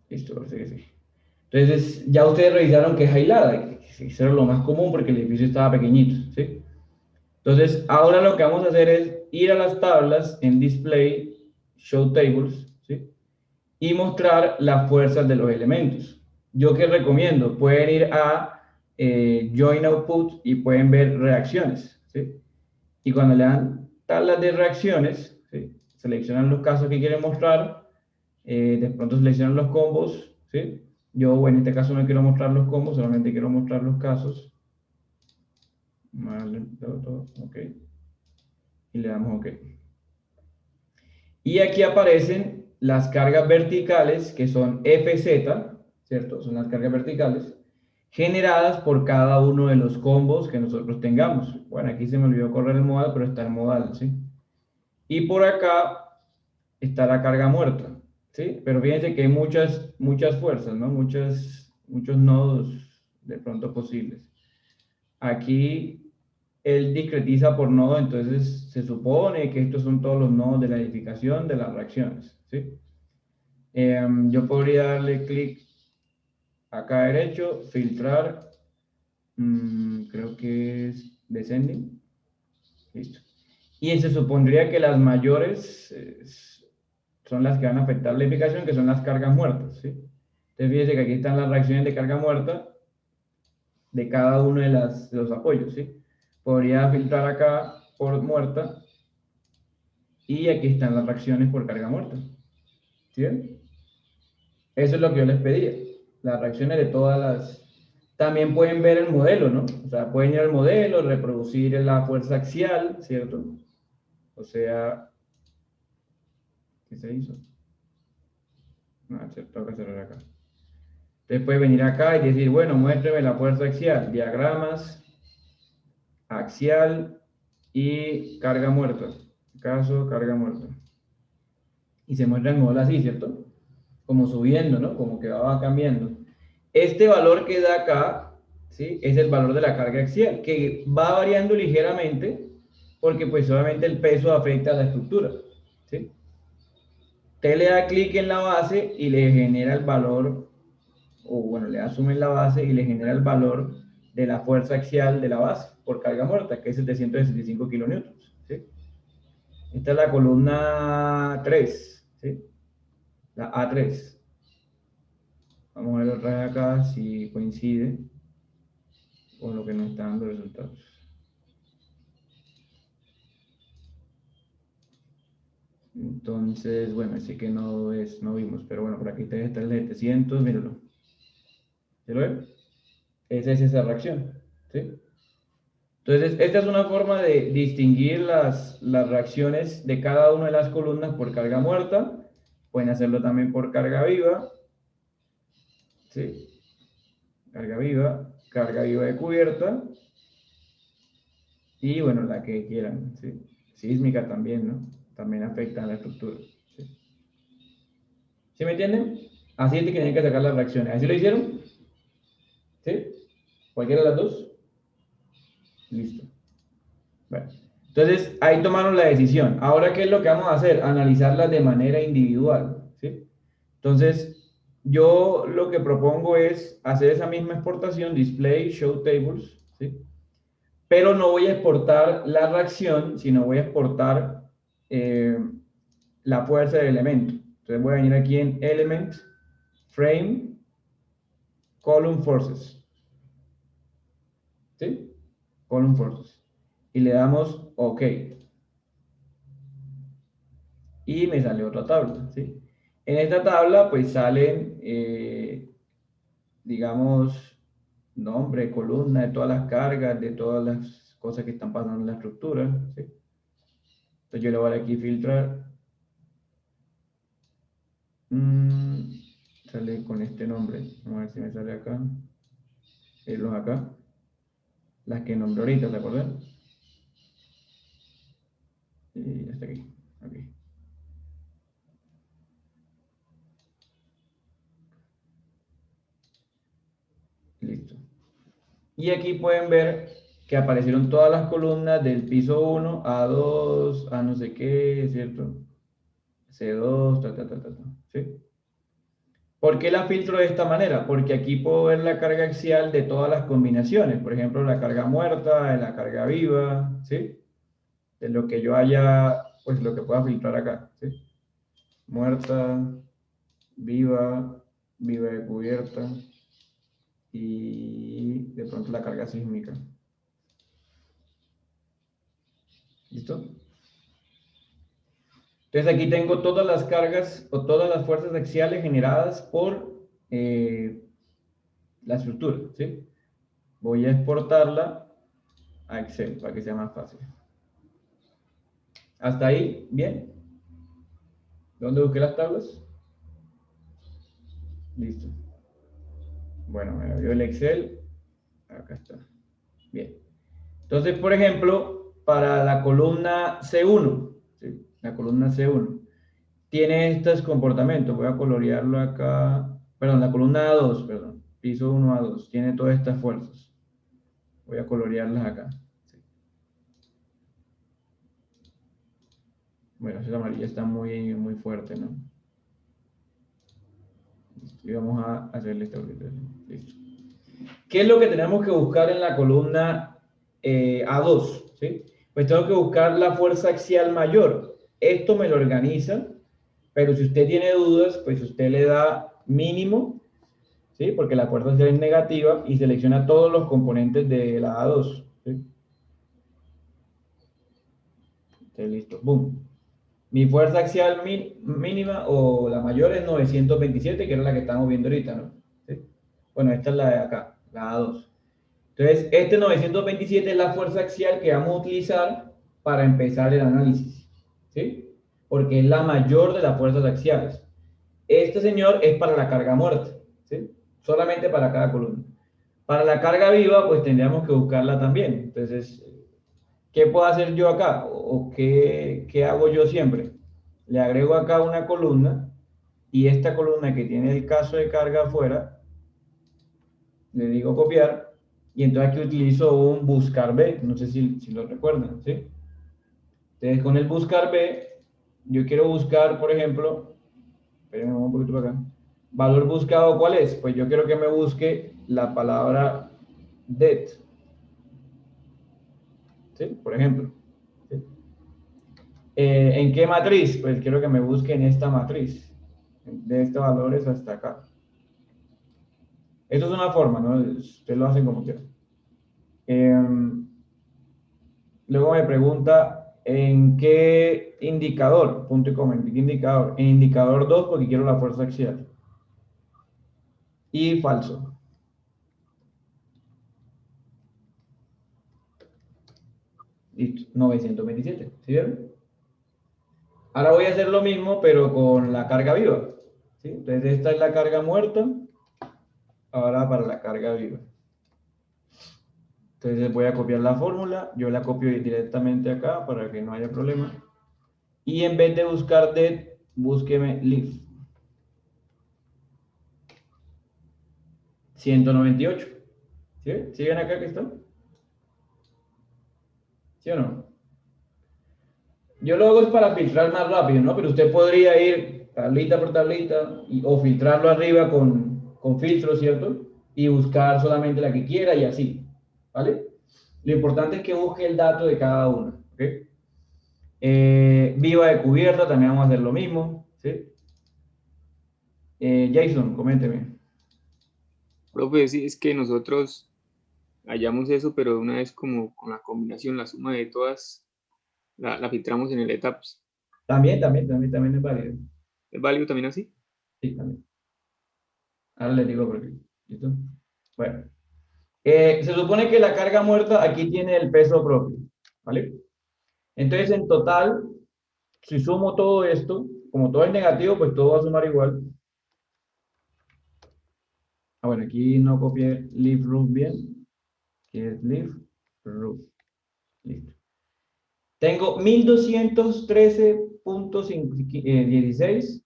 Listo, parece que sí. Entonces, ya ustedes revisaron que es aislada, que eso era lo más común porque el edificio estaba pequeñito, ¿sí? Entonces, ahora lo que vamos a hacer es ir a las tablas en Display, Show Tables, ¿sí? Y mostrar las fuerzas de los elementos. ¿Yo qué recomiendo? Pueden ir a Join Output y pueden ver reacciones, ¿sí? Y cuando le dan tablas de reacciones, ¿sí? Seleccionan los casos que quieren mostrar, de pronto seleccionan los combos, ¿sí? Yo en este caso no quiero mostrar los combos, solamente quiero mostrar los casos. Vale, todo, ok. Y le damos ok. Y aquí aparecen las cargas verticales, que son FZ, ¿cierto? Son las cargas verticales, generadas por cada uno de los combos que nosotros tengamos. Bueno, aquí se me olvidó correr el modal, pero está el modal, ¿sí? Y por acá está la carga muerta, ¿sí? Pero fíjense que hay muchas fuerzas, ¿no? Muchos nodos de pronto posibles. Aquí él discretiza por nodo, entonces se supone que estos son todos los nodos de la edificación de las reacciones, ¿sí? Yo podría darle clic acá derecho, filtrar, creo que es descending, listo. Y se supondría que las mayores son las que van a afectar la edificación, que son las cargas muertas, ¿sí? Entonces fíjense que aquí están las reacciones de carga muerta de cada uno de los apoyos, ¿sí? Podría filtrar acá por muerta y aquí están las reacciones por carga muerta, ¿sí ven? Eso es lo que yo les pedía, las reacciones de todas las... También pueden ver el modelo, ¿no? O sea, pueden ir al modelo, reproducir la fuerza axial, ¿cierto? O sea, ¿qué se hizo? No, toca cerrar acá. Entonces puede venir acá y decir, bueno, muéstrame la fuerza axial, diagramas, axial y carga muerta. Caso, carga muerta. Y se muestra el modelo así, ¿cierto? Como subiendo, ¿no? Como que va cambiando. Este valor que da acá, ¿sí? Es el valor de la carga axial, que va variando ligeramente porque pues solamente el peso afecta a la estructura, ¿sí? Usted le da clic en la base y le genera el valor, o bueno, le da zoom en la base y le genera el valor de la fuerza axial de la base por carga muerta, que es 765 kilonewtons, ¿sí? Esta es la columna 3, ¿sí? La A3. Vamos a ver otra vez acá si coincide con lo que nos está dando resultados. Entonces, bueno, así que no vimos, pero bueno, por aquí está el de 700, míralo. ¿Se lo ve? Esa es esa reacción, ¿sí? Entonces, esta es una forma de distinguir las reacciones de cada una de las columnas por carga muerta. Pueden hacerlo también por carga viva, ¿sí? Carga viva de cubierta, y bueno, la que quieran, ¿sí? Sísmica también, ¿no? También afecta a la estructura, ¿sí? ¿Sí me entienden? Así es que tienen que sacar las reacciones. ¿Así lo hicieron? ¿Sí? ¿Cualquiera de las dos? Listo. Bueno, entonces ahí tomaron la decisión. Ahora, ¿qué es lo que vamos a hacer? Analizarlas de manera individual, ¿sí? Entonces, yo lo que propongo es hacer esa misma exportación, display, show tables, ¿sí? Pero no voy a exportar la reacción, sino voy a exportar la fuerza del elemento. Entonces voy a venir aquí en Element, Frame, Column Forces, ¿sí? Column Forces. Y le damos OK. Y me sale otra tabla, ¿sí? En esta tabla pues salen, digamos, nombre, columna de todas las cargas, de todas las cosas que están pasando en la estructura, ¿sí? Entonces yo le voy a dar aquí filtrar. Sale con este nombre. Vamos a ver si me sale acá. Irlos acá. Las que nombré ahorita, ¿se acuerdan? Y hasta aquí. Y aquí pueden ver que aparecieron todas las columnas del piso 1, A2, a no sé qué, ¿cierto? C2, ¿sí? ¿Por qué la filtro de esta manera? Porque aquí puedo ver la carga axial de todas las combinaciones. Por ejemplo, la carga muerta, la carga viva, ¿sí? De lo que yo haya, pues lo que pueda filtrar acá, ¿sí? Muerta, viva, viva de cubierta y de pronto la carga sísmica. ¿Listo? Entonces aquí tengo todas las cargas o todas las fuerzas axiales generadas por la estructura, ¿sí? Voy a exportarla a Excel para que sea más fácil. ¿Hasta ahí? ¿Bien? ¿Dónde busqué las tablas? Listo. Bueno, me abrió el Excel. Acá está. Bien. Entonces, por ejemplo, para la columna C1, ¿sí? La columna C1, tiene estos comportamientos. Voy a colorearlo acá. Perdón, la columna A2, perdón. Piso 1, A2. Tiene todas estas fuerzas. Voy a colorearlas acá. ¿Sí? Bueno, esa amarilla está muy, muy fuerte, ¿no? Y vamos a hacerle esta orientación. Listo. ¿Qué es lo que tenemos que buscar en la columna A2? ¿Sí? Pues tengo que buscar la fuerza axial mayor. Esto me lo organiza, pero si usted tiene dudas, pues usted le da mínimo, ¿sí? Porque la fuerza axial es negativa y selecciona todos los componentes de la A2. ¿Sí? Entonces, listo. Boom. Mi fuerza axial mínima o la mayor es 927, que era la que estamos viendo ahorita, ¿no? ¿Sí? Bueno, esta es la de acá, la A2. Entonces, este 927 es la fuerza axial que vamos a utilizar para empezar el análisis, ¿sí? Porque es la mayor de las fuerzas axiales. Este señor es para la carga muerta, ¿sí? Solamente para cada columna. Para la carga viva, pues tendríamos que buscarla también. Entonces, ¿qué puedo hacer yo acá? ¿O qué hago yo siempre? Le agrego acá una columna y esta columna que tiene el caso de carga afuera, le digo copiar y entonces aquí utilizo un buscar B, no sé si lo recuerdan, ¿sí? Entonces con el buscar B, yo quiero buscar, por ejemplo, espérenme un poquito para acá, valor buscado, ¿cuál es? Pues yo quiero que me busque la palabra det, ¿sí? Por ejemplo, ¿sí? ¿En qué matriz? Pues quiero que me busque en esta matriz, de estos valores hasta acá. Esto es una forma, ¿no? Ustedes lo hacen como quieran. Luego me pregunta en qué indicador, punto y coma, en qué indicador. En indicador 2 porque quiero la fuerza axial. Y falso. Listo, 927. ¿Sí vieron? Ahora voy a hacer lo mismo, pero con la carga viva. ¿Sí? Entonces esta es la carga muerta. Ahora para la carga viva. Entonces voy a copiar la fórmula. Yo la copio directamente acá para que no haya problema. Y en vez de buscar det, búsqueme live. 198. ¿Sí? ¿Sí ven acá que está? ¿Sí o no? Yo lo hago es para filtrar más rápido, ¿no? Pero usted podría ir tablita por tablita o filtrarlo arriba con filtros, ¿cierto? Y buscar solamente la que quiera y así, ¿vale? Lo importante es que busque el dato de cada una, ¿ok? Viva de cubierta, también vamos a hacer lo mismo, ¿sí? Jason, coménteme. Profe, sí, es que nosotros hallamos eso, pero de una vez como con la combinación, la suma de todas, la filtramos en el etaps. También es válido. ¿Es válido también así? Sí, también. Ahora les digo por qué. ¿Listo? Bueno. Se supone que la carga muerta aquí tiene el peso propio, ¿vale? Entonces, en total, si sumo todo esto, como todo es negativo, pues todo va a sumar igual. Ah, bueno, aquí no copié leave roof bien, que es leave roof. Listo. Tengo 1213.16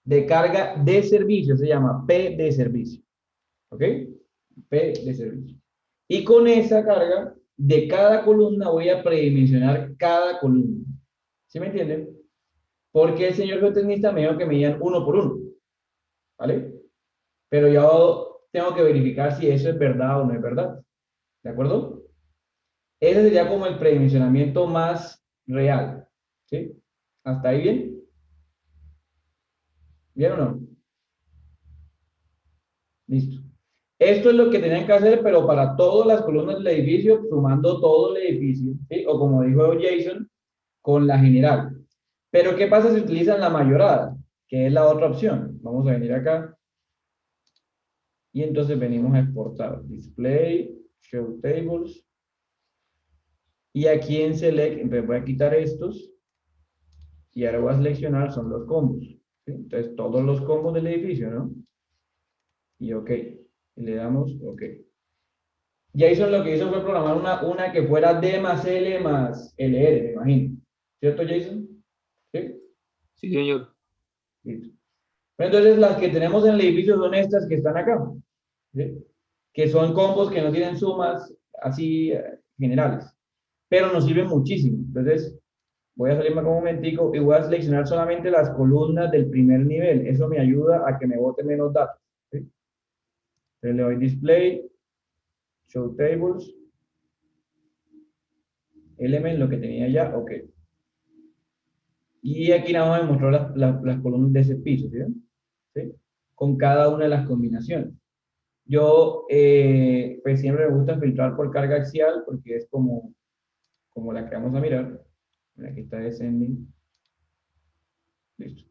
de carga de servicio, se llama P de servicio. ¿Ok? P de servicio. Y con esa carga, de cada columna voy a predimensionar cada columna. ¿Sí me entienden? Porque el señor geotecnista me dijo que me medían uno por uno. ¿Vale? Pero yo tengo que verificar si eso es verdad o no es verdad. ¿De acuerdo? Ese sería como el predimensionamiento más real. ¿Sí? ¿Hasta ahí bien? ¿Bien o no? Listo. Esto es lo que tenían que hacer, pero para todas las columnas del edificio, sumando todo el edificio, ¿sí? O como dijo Jason, con la general. Pero ¿qué pasa si utilizan la mayorada? Que es la otra opción. Vamos a venir acá. Y entonces venimos a exportar. Display, Show Tables. Y aquí en Select, entonces voy a quitar estos. Y ahora voy a seleccionar, son los combos. ¿Sí? Entonces todos los combos del edificio, ¿no? Y OK. Y le damos OK. Jason lo que hizo fue programar una que fuera D más L más LR, me imagino. ¿Cierto, Jason? ¿Sí? Sí, señor. Listo. Entonces, las que tenemos en el edificio son estas que están acá. ¿Sí? Que son combos que no tienen sumas así generales. Pero nos sirven muchísimo. Entonces, voy a salirme un momentico y voy a seleccionar solamente las columnas del primer nivel. Eso me ayuda a que me bote menos datos. ¿Sí? Entonces, le doy Display, Show Tables, Element, lo que tenía ya, OK. Y aquí nada más me mostró las columnas de ese piso, ¿sí? ¿Sí? Con cada una de las combinaciones. Yo, pues siempre me gusta filtrar por carga axial, porque es como la que vamos a mirar. Aquí está descending. Listo.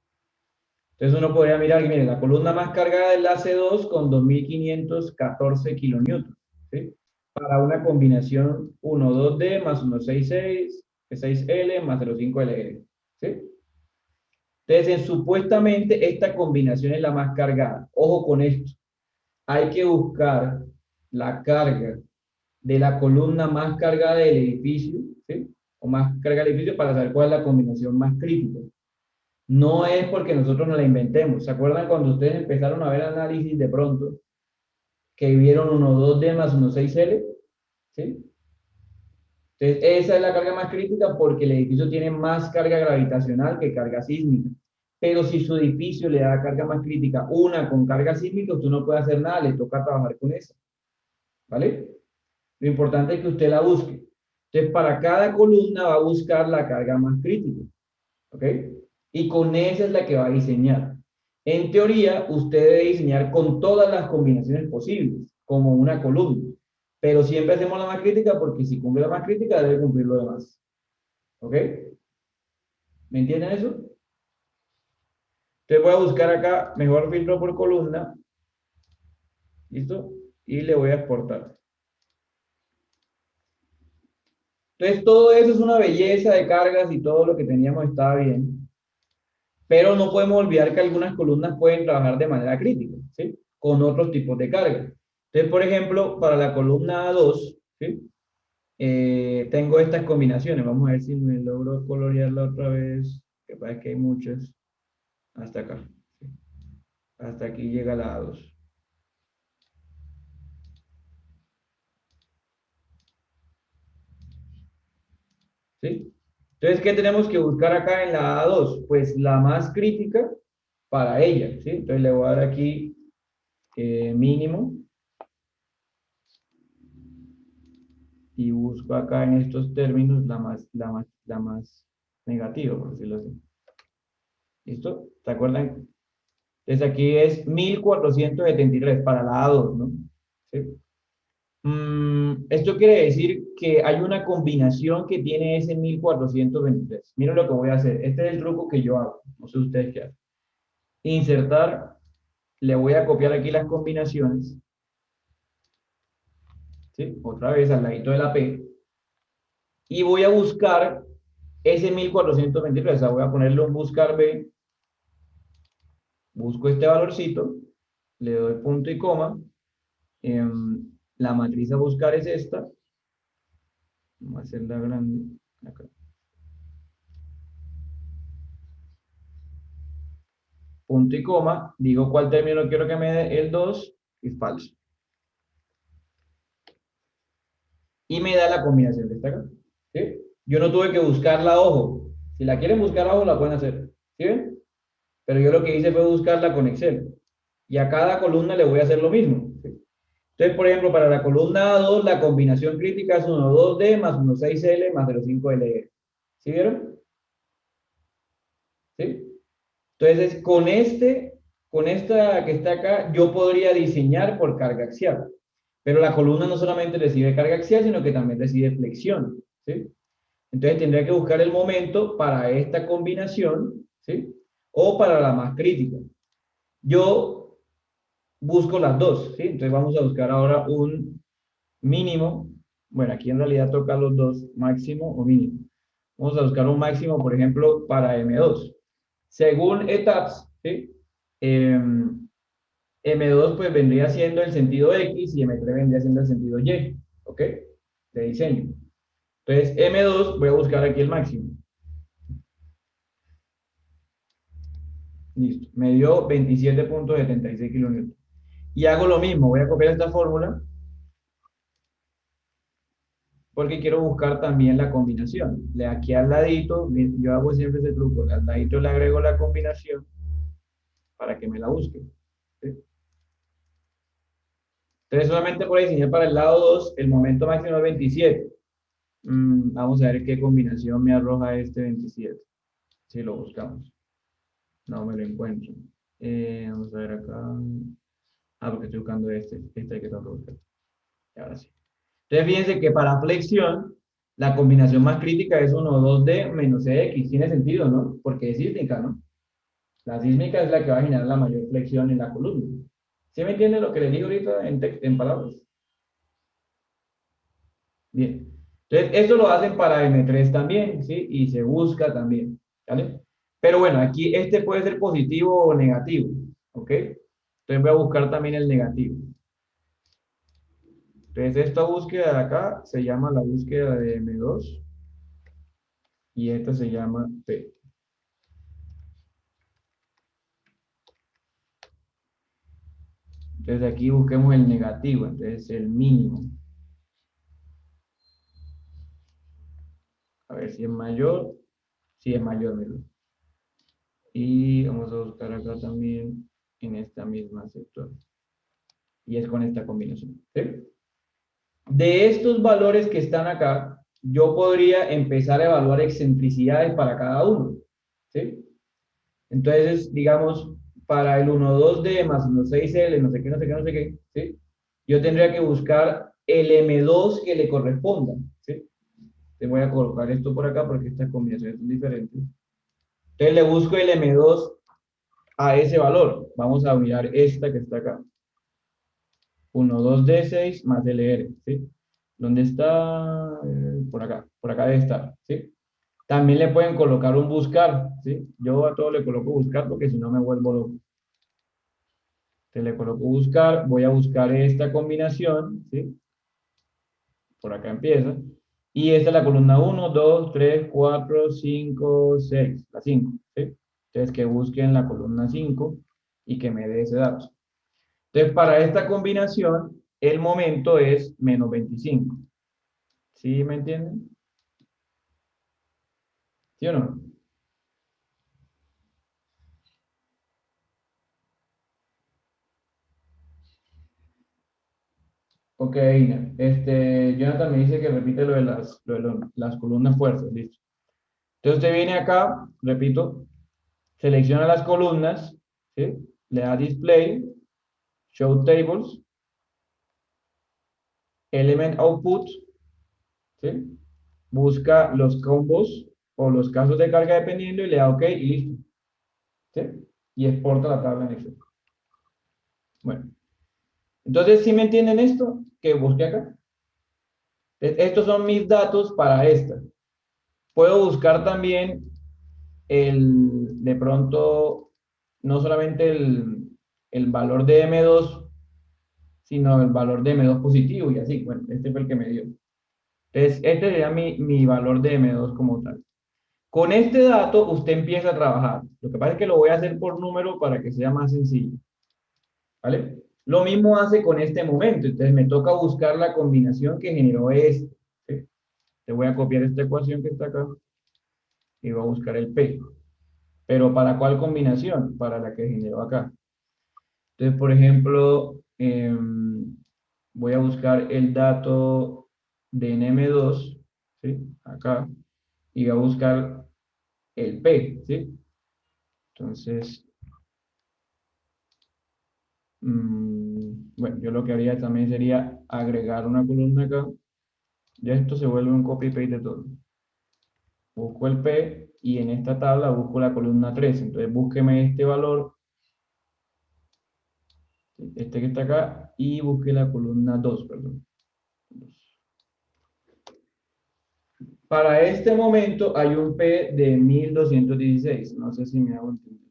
Entonces uno podría mirar, mire, la columna más cargada es la C2 con 2514 kilonewtons, ¿sí? Para una combinación 1,2D más 1,66, 6L más 0,5LL, ¿sí? Entonces, supuestamente esta combinación es la más cargada. Ojo con esto. Hay que buscar la carga de la columna más cargada del edificio, ¿sí? O más cargada del edificio para saber cuál es la combinación más crítica. No es porque nosotros nos la inventemos. ¿Se acuerdan cuando ustedes empezaron a ver análisis de pronto que vieron 1,2D más 1,6L? ¿Sí? Entonces, esa es la carga más crítica porque el edificio tiene más carga gravitacional que carga sísmica. Pero si su edificio le da carga más crítica, una con carga sísmica, usted no puede hacer nada, le toca trabajar con esa. ¿Vale? Lo importante es que usted la busque. Entonces, para cada columna va a buscar la carga más crítica. ¿Ok? Y con esa es la que va a diseñar. En teoría, usted debe diseñar con todas las combinaciones posibles, como una columna. Pero siempre hacemos la más crítica porque si cumple la más crítica, debe cumplir lo demás. ¿Ok? ¿Me entienden eso? Entonces voy a buscar acá mejor filtro por columna. ¿Listo? Y le voy a exportar. Entonces todo eso es una belleza de cargas y todo lo que teníamos estaba bien. Pero no podemos olvidar que algunas columnas pueden trabajar de manera crítica, ¿sí? Con otros tipos de carga. Entonces, por ejemplo, para la columna 2, ¿sí? Tengo estas combinaciones. Vamos a ver si me logro colorearla otra vez. Que parece que hay muchas. Hasta acá. ¿Sí? Hasta aquí llega la A2. ¿Sí? Entonces, ¿qué tenemos que buscar acá en la A2? Pues la más crítica para ella, ¿sí? Entonces le voy a dar aquí mínimo. Y busco acá en estos términos la más negativa, por decirlo así. ¿Listo? ¿Se acuerdan? Entonces aquí es 1473 para la A2, ¿no? ¿Sí? Esto quiere decir que hay una combinación que tiene ese 1423. Miren lo que voy a hacer. Este es el truco que yo hago. No sé ustedes qué hacen. Insertar. Le voy a copiar aquí las combinaciones. ¿Sí? Otra vez al ladito de la P. Y voy a buscar ese 1423. O sea, voy a ponerle un buscar B. Busco este valorcito. Le doy punto y coma. La matriz a buscar es esta. Vamos a hacerla grande. Acá. Punto y coma. Digo cuál término quiero que me dé el 2 y falso. y me da la combinación que está acá. ¿Sí? Yo no tuve que buscarla a ojo. Si la quieren buscar a ojo, la pueden hacer. ¿Sí ven? Pero yo lo que hice fue buscarla con Excel. Y a cada columna le voy a hacer lo mismo. ¿Sí? Entonces, por ejemplo, para la columna A2, la combinación crítica es 1,2D más 1,6L más 0,5LR. ¿Sí vieron? ¿Sí? Entonces, con esta que está acá, yo podría diseñar por carga axial. Pero la columna no solamente recibe carga axial, sino que también recibe flexión. ¿Sí? Entonces, tendría que buscar el momento para esta combinación, ¿sí? O para la más crítica. Yo busco las dos, ¿sí? Entonces, vamos a buscar ahora un mínimo. Bueno, aquí en realidad toca los dos, máximo o mínimo. Vamos a buscar un máximo, por ejemplo, para M2. Según ETABS, ¿sí? M2 pues vendría siendo el sentido X y M3 vendría siendo el sentido Y, ¿ok? De diseño. Entonces, M2, voy a buscar aquí el máximo. Listo, me dio 27.76 kilonewtons. Y hago lo mismo, voy a copiar esta fórmula porque quiero buscar también la combinación. Aquí al ladito, yo hago siempre ese truco, al ladito le agrego la combinación para que me la busque. ¿Sí? Entonces solamente por diseñar para el lado 2, el momento máximo es 27. Vamos a ver qué combinación me arroja este 27. Si lo buscamos. No me lo encuentro. Vamos a ver acá. Porque estoy buscando este hay que buscar. Y ahora sí. Entonces fíjense que para flexión, la combinación más crítica es 1,2D menos CX. Tiene sentido, ¿no? Porque es sísmica, ¿no? La sísmica es la que va a generar la mayor flexión en la columna. ¿Sí me entienden lo que les digo ahorita en palabras? Bien. Entonces, esto lo hacen para M3 también, ¿sí? Y se busca también, ¿vale? Pero bueno, aquí este puede ser positivo o negativo, ¿ok? Entonces voy a buscar también el negativo. Entonces, esta búsqueda de acá se llama la búsqueda de M2 y esta se llama P. Entonces, aquí busquemos el negativo, entonces el mínimo. A ver si es mayor. Sí, es mayor, ¿verdad? Y vamos a buscar acá también en esta misma sector. Y es con esta combinación. ¿Sí? De estos valores que están acá, yo podría empezar a evaluar excentricidades para cada uno. ¿Sí? Entonces, digamos, para el 1,2D más 1,6L, no sé qué, no sé qué, no sé qué, ¿sí? Yo tendría que buscar el M2 que le corresponda. ¿Sí? Te voy a colocar esto por acá porque estas combinaciones son diferentes. Entonces le busco el M2 a ese valor. Vamos a mirar esta que está acá. 1,2D6 más LR, ¿sí? ¿Dónde está? Por acá debe estar, ¿sí? También le pueden colocar un buscar, ¿sí? Yo a todo le coloco buscar porque si no me vuelvo loco. Te le coloco buscar, voy a buscar esta combinación, ¿sí? Por acá empieza. Y esta es la columna 1, 2, 3, 4, 5, 6. La 5, ¿sí? Entonces que busquen la columna 5 y que me dé ese dato. Entonces para esta combinación, el momento es menos 25. ¿Sí me entienden? ¿Sí o no? Ok, Jonathan me dice que repite lo de las columnas fuerzas, listo. Entonces usted viene acá, repito, selecciona las columnas, ¿sí? Le da display, show tables, element output, ¿sí? Busca los combos o los casos de carga dependiendo y le da OK y listo. ¿Sí? Y exporta la tabla en Excel. Bueno, entonces, ¿sí me entienden esto que busqué acá? Estos son mis datos para esta. Puedo buscar también de pronto, no solamente el valor de M2, sino el valor de M2 positivo y así. Bueno, este fue el que me dio. Entonces, este sería mi valor de M2 como tal. Con este dato, usted empieza a trabajar. Lo que pasa es que lo voy a hacer por número para que sea más sencillo. ¿Vale? Lo mismo hace con este momento. Entonces, me toca buscar la combinación que generó este. Te voy a copiar esta ecuación que está acá y voy a buscar el P. Pero ¿para cuál combinación? Para la que generó acá. Entonces, por ejemplo, voy a buscar el dato de NM2, ¿sí? Acá, y voy a buscar el P, ¿sí? Entonces, bueno, yo lo que haría también sería agregar una columna acá. Ya esto se vuelve un copy-paste de todo. Busco el P y en esta tabla busco la columna 3. Entonces, búsqueme este valor, este que está acá, y busque la columna 2, perdón. Para este momento hay un P de 1216. No sé si me hago entender.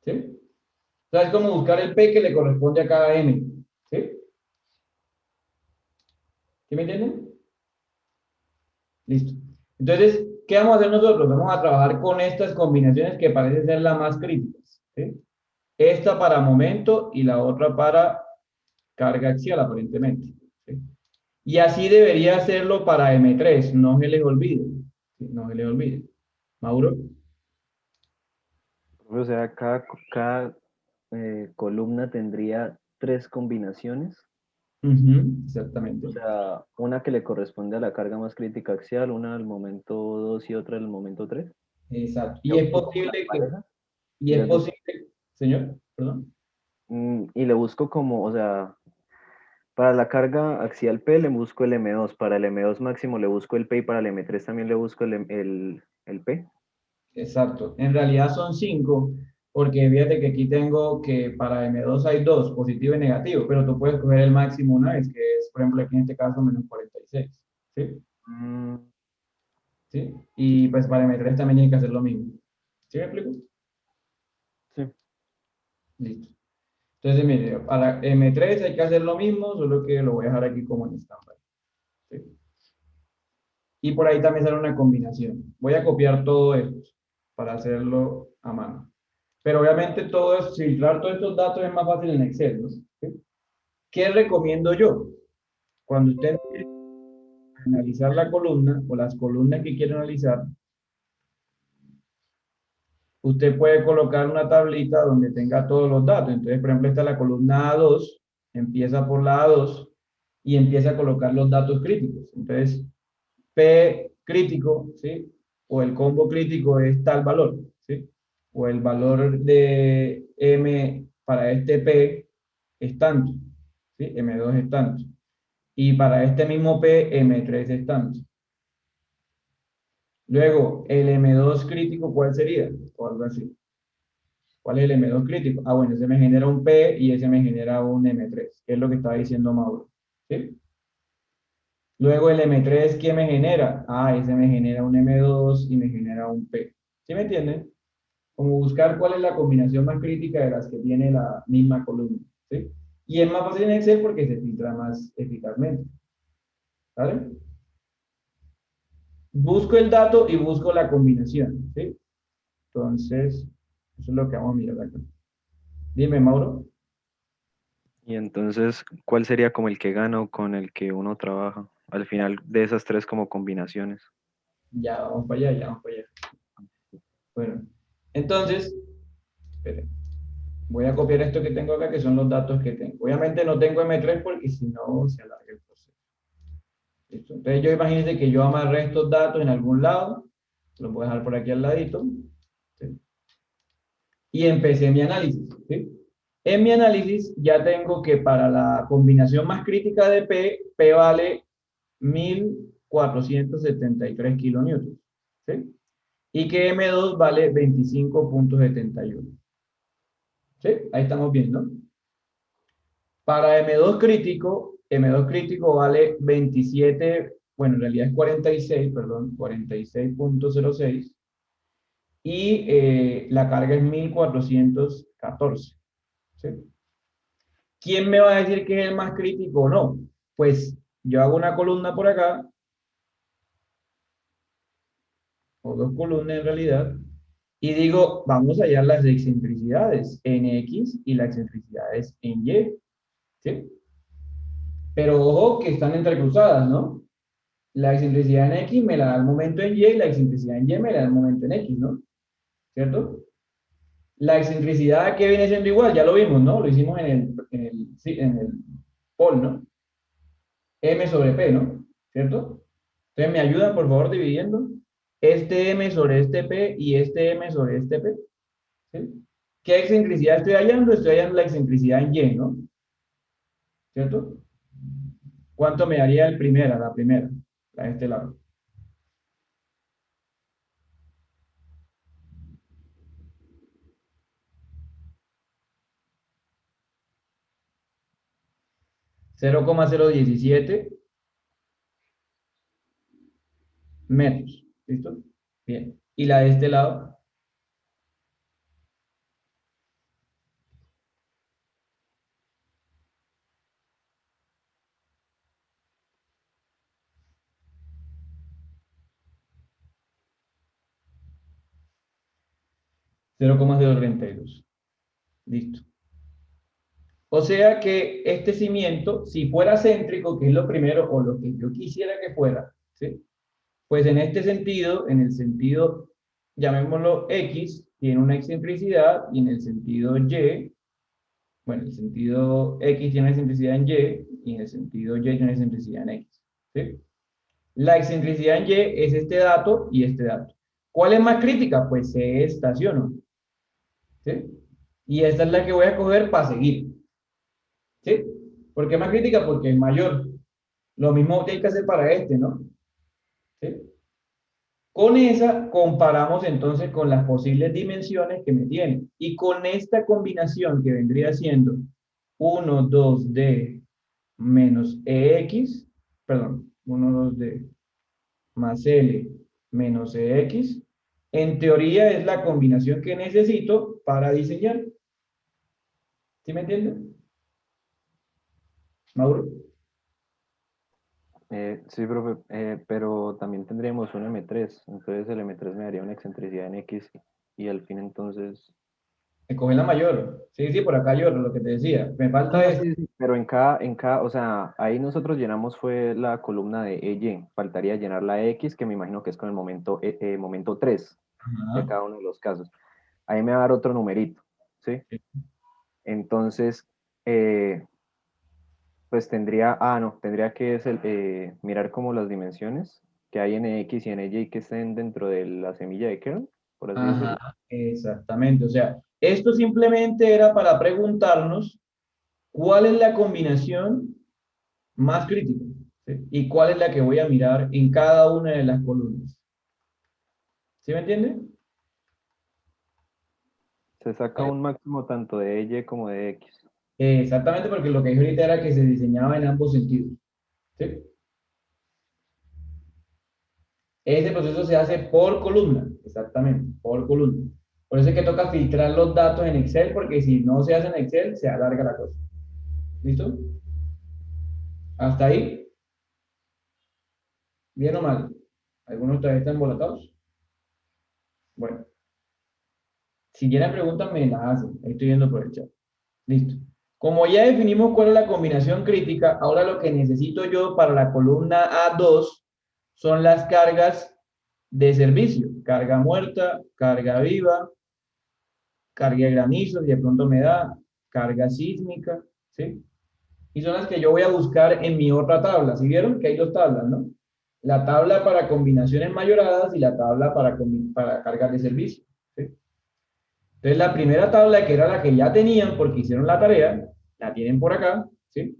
¿Sí? O sea, es como buscar el P que le corresponde a cada M. ¿Sí? ¿Sí me entienden? Listo. Entonces, ¿qué vamos a hacer nosotros? Vamos a trabajar con estas combinaciones que parecen ser las más críticas. ¿Sí? Esta para momento y la otra para carga axial, aparentemente. ¿Sí? Y así debería hacerlo para M3, no se les olvide. ¿Sí? No se les olvide. Mauro. O sea, cada columna tendría 3 combinaciones. Exactamente. O sea, una que le corresponde a la carga más crítica axial, una al momento 2 y otra al momento 3. Exacto. Yo Y es busco posible las que, parejas y y es las busco. posible, señor, perdón. Y le busco como, o sea, para la carga axial P le busco el M2, para el M2 máximo le busco el P y para el M3 también le busco el P. Exacto. En realidad son 5, porque fíjate que aquí tengo que para M2 hay 2, positivo y negativo, pero tú puedes coger el máximo una vez, que es, por ejemplo, aquí en este caso, menos 46. ¿Sí? Mm, ¿Sí? Y pues para M3 también tienes que hacer lo mismo. ¿Sí me explico? sí. Listo. Entonces, mire, para M3 hay que hacer lo mismo, solo que lo voy a dejar aquí como en stand-by. ¿Sí? Y por ahí también sale una combinación. Voy a copiar todo esto para hacerlo a mano. Pero obviamente todo es, filtrar todos estos datos es más fácil en Excel, ¿no? ¿Sí? ¿Qué recomiendo yo? Cuando usted analizar la columna o las columnas que quiere analizar, usted puede colocar una tablita donde tenga todos los datos. Entonces, por ejemplo, esta es la columna A2, empieza por la A2 y empieza a colocar los datos críticos. Entonces, P crítico, ¿sí? O el combo crítico es tal valor, ¿sí? O el valor de M para este P es tanto, ¿sí? M2 es tanto. Y para este mismo P, M3 es tanto. Luego, el M2 crítico, ¿cuál sería? O algo así. ¿Cuál es el M2 crítico? Ah, bueno, ese me genera un P y ese me genera un M3, que es lo que estaba diciendo Mauro, ¿sí? Luego el M3, ¿qué me genera? Ah, ese me genera un M2 y me genera un P. ¿Sí me entienden? Como buscar cuál es la combinación más crítica de las que tiene la misma columna. ¿Sí? Y es más fácil en Excel porque se filtra más eficazmente. ¿Vale? Busco el dato y busco la combinación. ¿Sí? Entonces, eso es lo que vamos a mirar acá. Dime, Mauro. Y entonces, ¿cuál sería como el que gana o con el que uno trabaja? Al final de esas 3 como combinaciones. Ya vamos para allá, ya vamos para allá. Bueno, entonces, esperen. Voy a copiar esto que tengo acá, que son los datos que tengo. Obviamente no tengo M3 porque si no se alarga el proceso. ¿Listo? Entonces yo imagínense que yo amarré estos datos en algún lado, los voy a dejar por aquí al ladito, ¿sí? Y empecé mi análisis. ¿Sí? En mi análisis ya tengo que para la combinación más crítica de P, P vale 1473 kilonewtons. ¿Sí? Y que M2 vale 25.71. ¿Sí? Ahí estamos viendo. Para M2 crítico vale 27, bueno, en realidad es 46, perdón, 46.06. Y la carga es 1414. ¿Sí? ¿Quién me va a decir que es el más crítico o no? Pues yo hago una columna por acá, o dos columnas en realidad, y digo, vamos a hallar las excentricidades en X y las excentricidades en Y. ¿Sí? Pero ojo que están entrecruzadas, ¿no? La excentricidad en X me la da el momento en Y y la excentricidad en Y me la da el momento en X, ¿no? ¿Cierto? La excentricidad que viene siendo igual, ya lo vimos, ¿no? Lo hicimos sí, en el pol, ¿no? M sobre P, ¿no? ¿Cierto? Entonces, ¿me ayudan, por favor, dividiendo? Este M sobre este P y este M sobre este P. ¿Sí? ¿Qué excentricidad estoy hallando? Estoy hallando la excentricidad en Y, ¿no? ¿Cierto? ¿Cuánto me daría la primera, la de este lado? Cero coma 0,017 metros. ¿Listo? Bien. ¿Y la de este lado? 0,032. Listo. O sea que este cimiento, si fuera céntrico, que es lo primero, o lo que yo quisiera que fuera, ¿sí? Pues en este sentido, en el sentido, llamémoslo X, tiene una excentricidad, y en el sentido Y, bueno, el sentido X tiene una excentricidad en Y, y en el sentido Y tiene una excentricidad en X, ¿sí? La excentricidad en Y es este dato y este dato. ¿Cuál es más crítica? Pues se estacionó, ¿sí? Y esta es la que voy a coger para seguir, ¿sí? ¿Por qué más crítica? Porque es mayor. Lo mismo que hay que hacer para este, ¿no? ¿Sí? Con esa comparamos entonces con las posibles dimensiones que me tiene. Y con esta combinación que vendría siendo 1, 2D menos EX, perdón, 1, 2D más L menos EX, en teoría es la combinación que necesito para diseñar. ¿Sí me entienden? Mauro. Sí, profe, pero también tendríamos un M3, entonces el M3 me daría una excentricidad en X y al fin entonces... Escoge la mayor. Sí, sí, por acá yo, lo que te decía. Me falta No, esto. sí, sí, pero o sea, ahí nosotros llenamos fue la columna de EY, faltaría llenar la X, que me imagino que es con el momento 3 de Ajá. cada uno de los casos. Ahí me va a dar otro numerito, ¿sí? Entonces, eh, pues tendría que mirar como las dimensiones que hay en X y en Y que estén dentro de la semilla de kernel, por así decirlo. Ajá, exactamente. O sea, esto simplemente era para preguntarnos cuál es la combinación más crítica, ¿sí? Y cuál es la que voy a mirar en cada una de las columnas. ¿Sí me entiende? Se saca un máximo tanto de Y como de X. Exactamente, porque lo que dije ahorita era que se diseñaba en ambos sentidos. ¿Sí? Ese proceso se hace por columna, exactamente, por columna. Por eso es que toca filtrar los datos en Excel, porque si no se hace en Excel, se alarga la cosa. ¿Listo? ¿Hasta ahí? ¿Bien o mal? ¿Algunos todavía están embolatados? Bueno, si tienen preguntas, me las hacen. Ahí estoy viendo por el chat. Listo. Como ya definimos cuál es la combinación crítica, ahora lo que necesito yo para la columna A2 son las cargas de servicio. Carga muerta, carga viva, carga de granizo, si de pronto me da, carga sísmica, ¿sí? Y son las que yo voy a buscar en mi otra tabla. ¿Sí vieron que hay dos tablas, no? La tabla para combinaciones mayoradas y la tabla para cargas de servicio, ¿sí? Entonces, la primera tabla, que era la que ya tenían porque hicieron la tarea, la tienen por acá, ¿sí?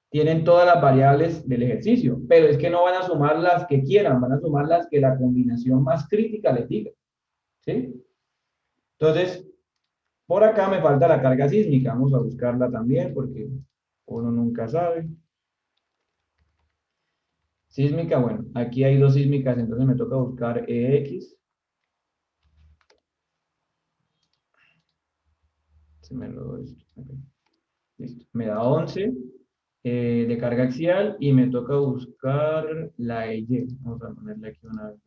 Tienen todas las variables del ejercicio, pero es que no van a sumar las que quieran, van a sumar las que la combinación más crítica les diga, ¿sí? Entonces, por acá me falta la carga sísmica, vamos a buscarla también porque uno nunca sabe. Sísmica, bueno, aquí hay dos sísmicas, entonces me toca buscar EX. Se me lo doy esto. Okay. Listo. Me da 11 de carga axial y me toca buscar la EY. Vamos a ponerle aquí una vez.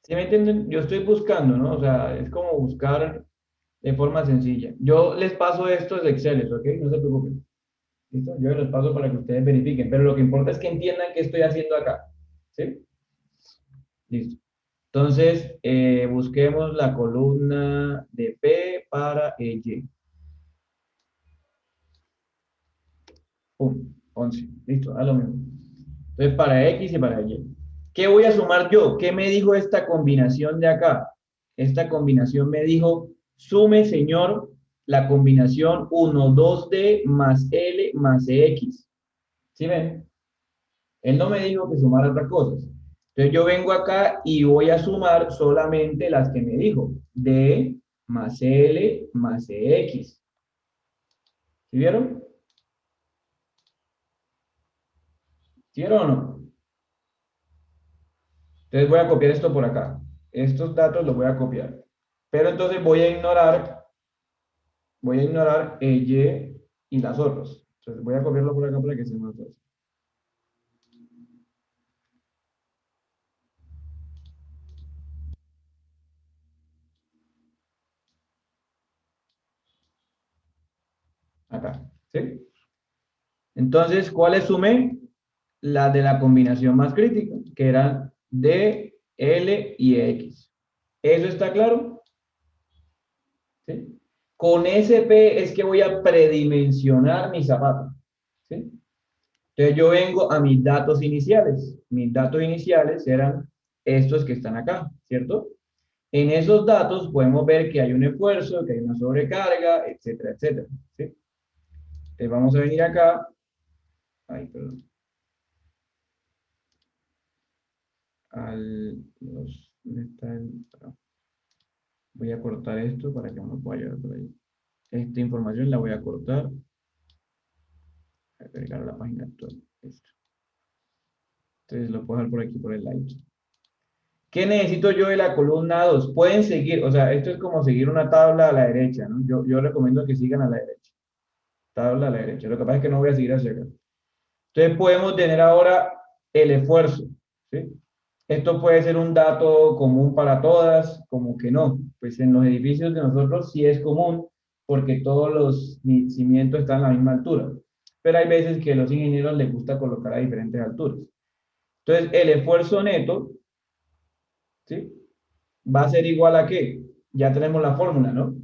¿Sí me entienden? Yo estoy buscando, ¿no? O sea, es como buscar de forma sencilla. Yo les paso estos Exceles, ¿ok? No se preocupen. ¿Listo? Yo los paso para que ustedes verifiquen, pero lo que importa es que entiendan qué estoy haciendo acá. ¿Sí? Listo. Entonces, busquemos la columna de P para Y. Pum, 11. Listo, a lo mismo. Entonces, para X y para Y. ¿Qué voy a sumar yo? ¿Qué me dijo esta combinación de acá? Esta combinación me dijo, sume, señor, la combinación 1, 2D más L más EX. ¿Sí ven? Él no me dijo que sumara otras cosas. Entonces yo vengo acá y voy a sumar solamente las que me dijo. D más L más EX. ¿Sí vieron? ¿Sí vieron o no? Entonces voy a copiar esto por acá. Estos datos los voy a copiar. Pero entonces voy a ignorar Y y las otras. Entonces voy a copiarlo por acá para que sea más fácil. Acá. ¿Sí? Entonces, ¿cuáles sumé? Las de la combinación más crítica, que eran D, L y X. ¿Eso está claro? ¿Sí? Con SP es que voy a predimensionar mi zapato. ¿Sí? Entonces yo vengo a mis datos iniciales. Mis datos iniciales eran estos que están acá, ¿cierto? En esos datos podemos ver que hay un esfuerzo, que hay una sobrecarga, etcétera, etcétera. ¿Sí? Entonces vamos a venir acá. Ay, perdón. ¿Dónde está el? Voy a cortar esto para que no me pueda llevar por ahí. Esta información la voy a cortar. Voy a agregar a la página actual. Esto. Entonces lo puedo dejar por aquí por el like. ¿Qué necesito yo de la columna 2? Pueden seguir, o sea, esto es como seguir una tabla a la derecha, ¿no? Yo recomiendo que sigan a la derecha. Tabla a la derecha. Lo que pasa es que no voy a seguir hacia acá. Entonces podemos tener ahora el esfuerzo, ¿sí? Esto puede ser un dato común para todas, como que no. Pues en los edificios de nosotros sí es común, porque todos los cimientos están a la misma altura. Pero hay veces que a los ingenieros les gusta colocar a diferentes alturas. Entonces, el esfuerzo neto, ¿sí? Va a ser igual a ¿qué? Ya tenemos la fórmula, ¿no?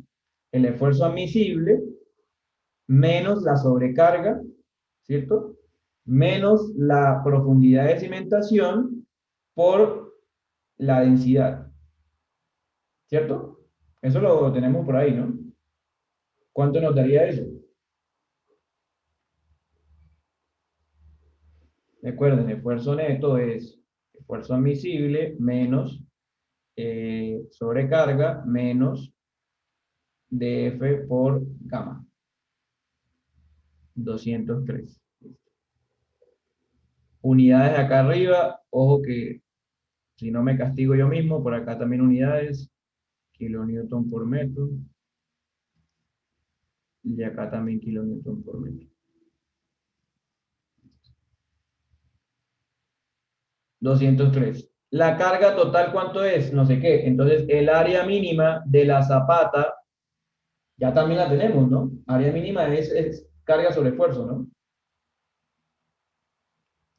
El esfuerzo admisible menos la sobrecarga, ¿cierto? Menos la profundidad de cimentación por la densidad, ¿cierto? Eso lo tenemos por ahí, ¿no? ¿Cuánto nos daría eso? Recuerden, esfuerzo neto es esfuerzo admisible menos sobrecarga menos dF por gamma. 203. Unidades acá arriba, ojo que si no me castigo yo mismo, por acá también unidades, kilonewton por metro, y acá también kilonewton por metro. 203. La carga total, ¿cuánto es? No sé qué. Entonces, el área mínima de la zapata, ya también la tenemos, ¿no? Área mínima es carga sobre esfuerzo, ¿no?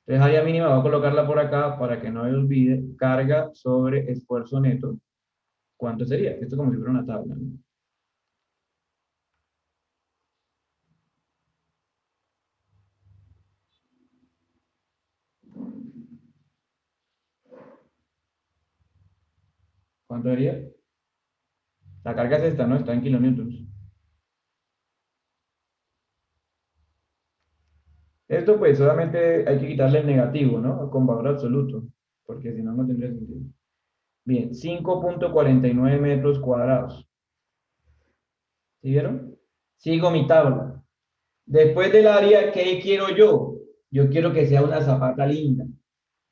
Entonces, área mínima, voy a colocarla por acá para que no me olvide. Carga sobre esfuerzo neto. ¿Cuánto sería? Esto es como si fuera una tabla, ¿no? ¿Cuánto sería? La carga es esta, ¿no? Está en kilonewtons. Esto pues solamente hay que quitarle el negativo, ¿no? Con valor absoluto, porque si no, no tendría sentido. Bien, 5.49 metros cuadrados. ¿Sí vieron? Sigo mi tabla. Después del área, ¿qué quiero yo? Yo quiero que sea una zapata linda,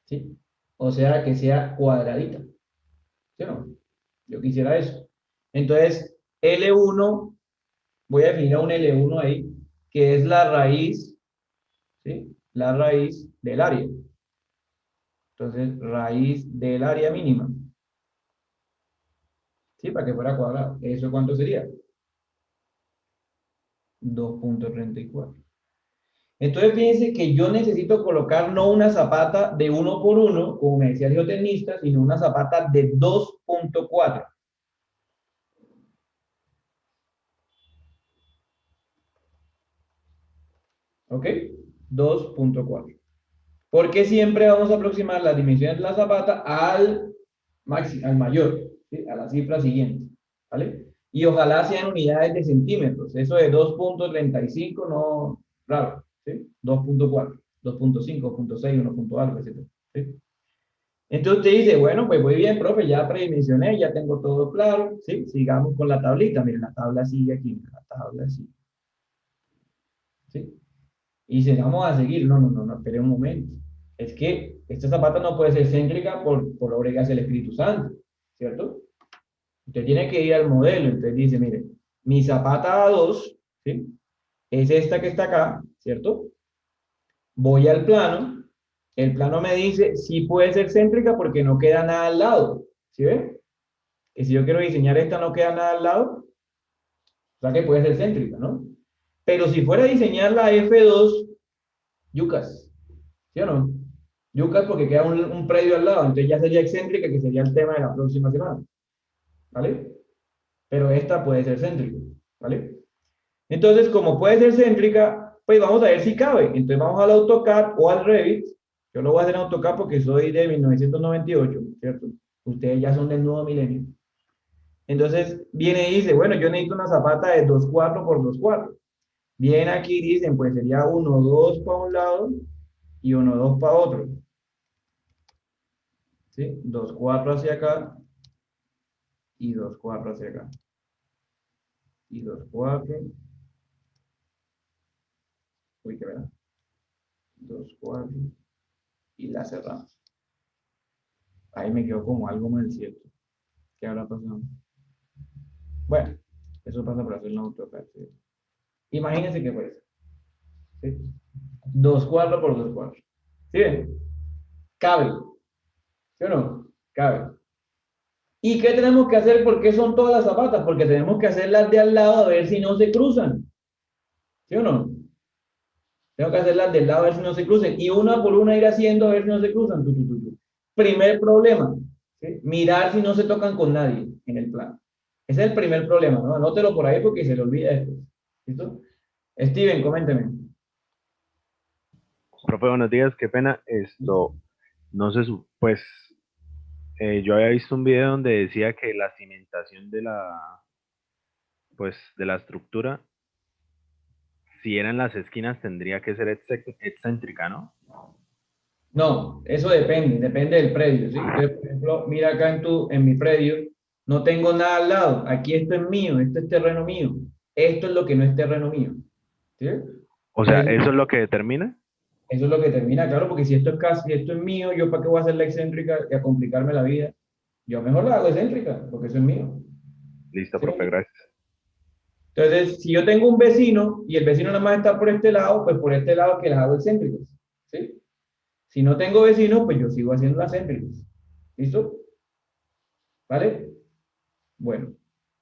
¿sí? O sea, que sea cuadradita. ¿Sí o no? Yo quisiera eso. Entonces, L1, voy a definir a un L1 ahí, que es la raíz, ¿sí? La raíz del área. Entonces, raíz del área mínima. ¿Sí? Para que fuera cuadrado. ¿Eso cuánto sería? 2.34. Entonces fíjense que yo necesito colocar no una zapata de 1 por 1, como me decía el geotecnista, sino una zapata de 2.4. ¿Ok? 2.4. Porque siempre vamos a aproximar las dimensiones de la zapata al mayor, ¿sí? A la cifra siguiente, ¿vale? Y ojalá sean unidades de centímetros. Eso de 2.35 no, raro, ¿sí? 2.4, 2.5, 2.6, 1. Algo, etc. ¿Sí? Entonces usted dice, bueno, pues muy bien, profe, ya predimensioné, ya tengo todo claro, ¿sí? Sigamos con la tablita. Miren, la tabla sigue aquí, la tabla sigue. ¿Sí? Y dice, vamos a seguir. No, espere un momento. Es que esta zapata no puede ser céntrica por obra que hace el Espíritu Santo, ¿cierto? Usted tiene que ir al modelo. Entonces dice, mire, mi zapata A2, ¿sí? Es esta que está acá, ¿cierto? Voy al plano. El plano me dice si puede ser céntrica porque no queda nada al lado. ¿Sí ve? Que si yo quiero diseñar esta no queda nada al lado, o sea que puede ser céntrica, ¿no? Pero si fuera a diseñar la F2, yucas, ¿sí o no? Yucas porque queda un predio al lado, entonces ya sería excéntrica, que sería el tema de la próxima semana, ¿vale? Pero esta puede ser céntrica, ¿vale? Entonces, como puede ser céntrica, pues vamos a ver si cabe. Entonces vamos al AutoCAD o al Revit. Yo lo voy a hacer en AutoCAD porque soy de 1998, ¿cierto? Ustedes ya son del nuevo milenio. Entonces viene y dice, bueno, yo necesito una zapata de 2.4 por 2.4. Viene aquí y dicen, pues sería 1.2 para un lado y 1.2 para otro. ¿Sí? 2.4 hacia acá y 2.4 hacia acá. Y 2.4. Uy, qué verdad. 2.4 y la cerramos. Ahí me quedó como algo mal cierto. ¿Qué habrá pasado? Bueno, eso pasa por hacer un AutoCAD. ¿Sí? Imagínense que fue eso. ¿Sí? 2.4 por 2.4. ¿Sí ven? Cabe. ¿Sí o no? Cabe. ¿Y qué tenemos que hacer? ¿Por qué son todas las zapatas? Porque tenemos que hacerlas de al lado a ver si no se cruzan. ¿Sí o no? Tengo que hacerlas del lado a ver si no se cruzan. Y una por una ir haciendo a ver si no se cruzan. Primer problema. ¿Sí? Mirar si no se tocan con nadie en el plano. Ese es el primer problema, ¿no? Anótelo por ahí porque se le olvida después. ¿Listo? Steven, coménteme. Profe, buenos días, qué pena. No sé, pues yo había visto un video donde decía que la cimentación pues, de la estructura, si eran las esquinas, tendría que ser excéntrica, ¿no? No, eso depende del predio, ¿sí? Entonces, por ejemplo, mira acá en mi predio, no tengo nada al lado. Aquí esto es mío, esto es terreno mío. Esto es lo que no es terreno mío. ¿Sí? O sea, ¿eso es lo que determina? Eso es lo que termina, claro, porque si esto es casi, esto es mío, yo para qué voy a hacer la excéntrica y a complicarme la vida. Yo mejor la hago excéntrica, porque eso es mío. Listo, ¿Sí? profe, gracias. Entonces, si yo tengo un vecino y el vecino nada más está por este lado, pues por este lado que las hago excéntricas. ¿Sí? Si no tengo vecinos, pues yo sigo haciendo las céntricas. ¿Listo? ¿Vale? Bueno.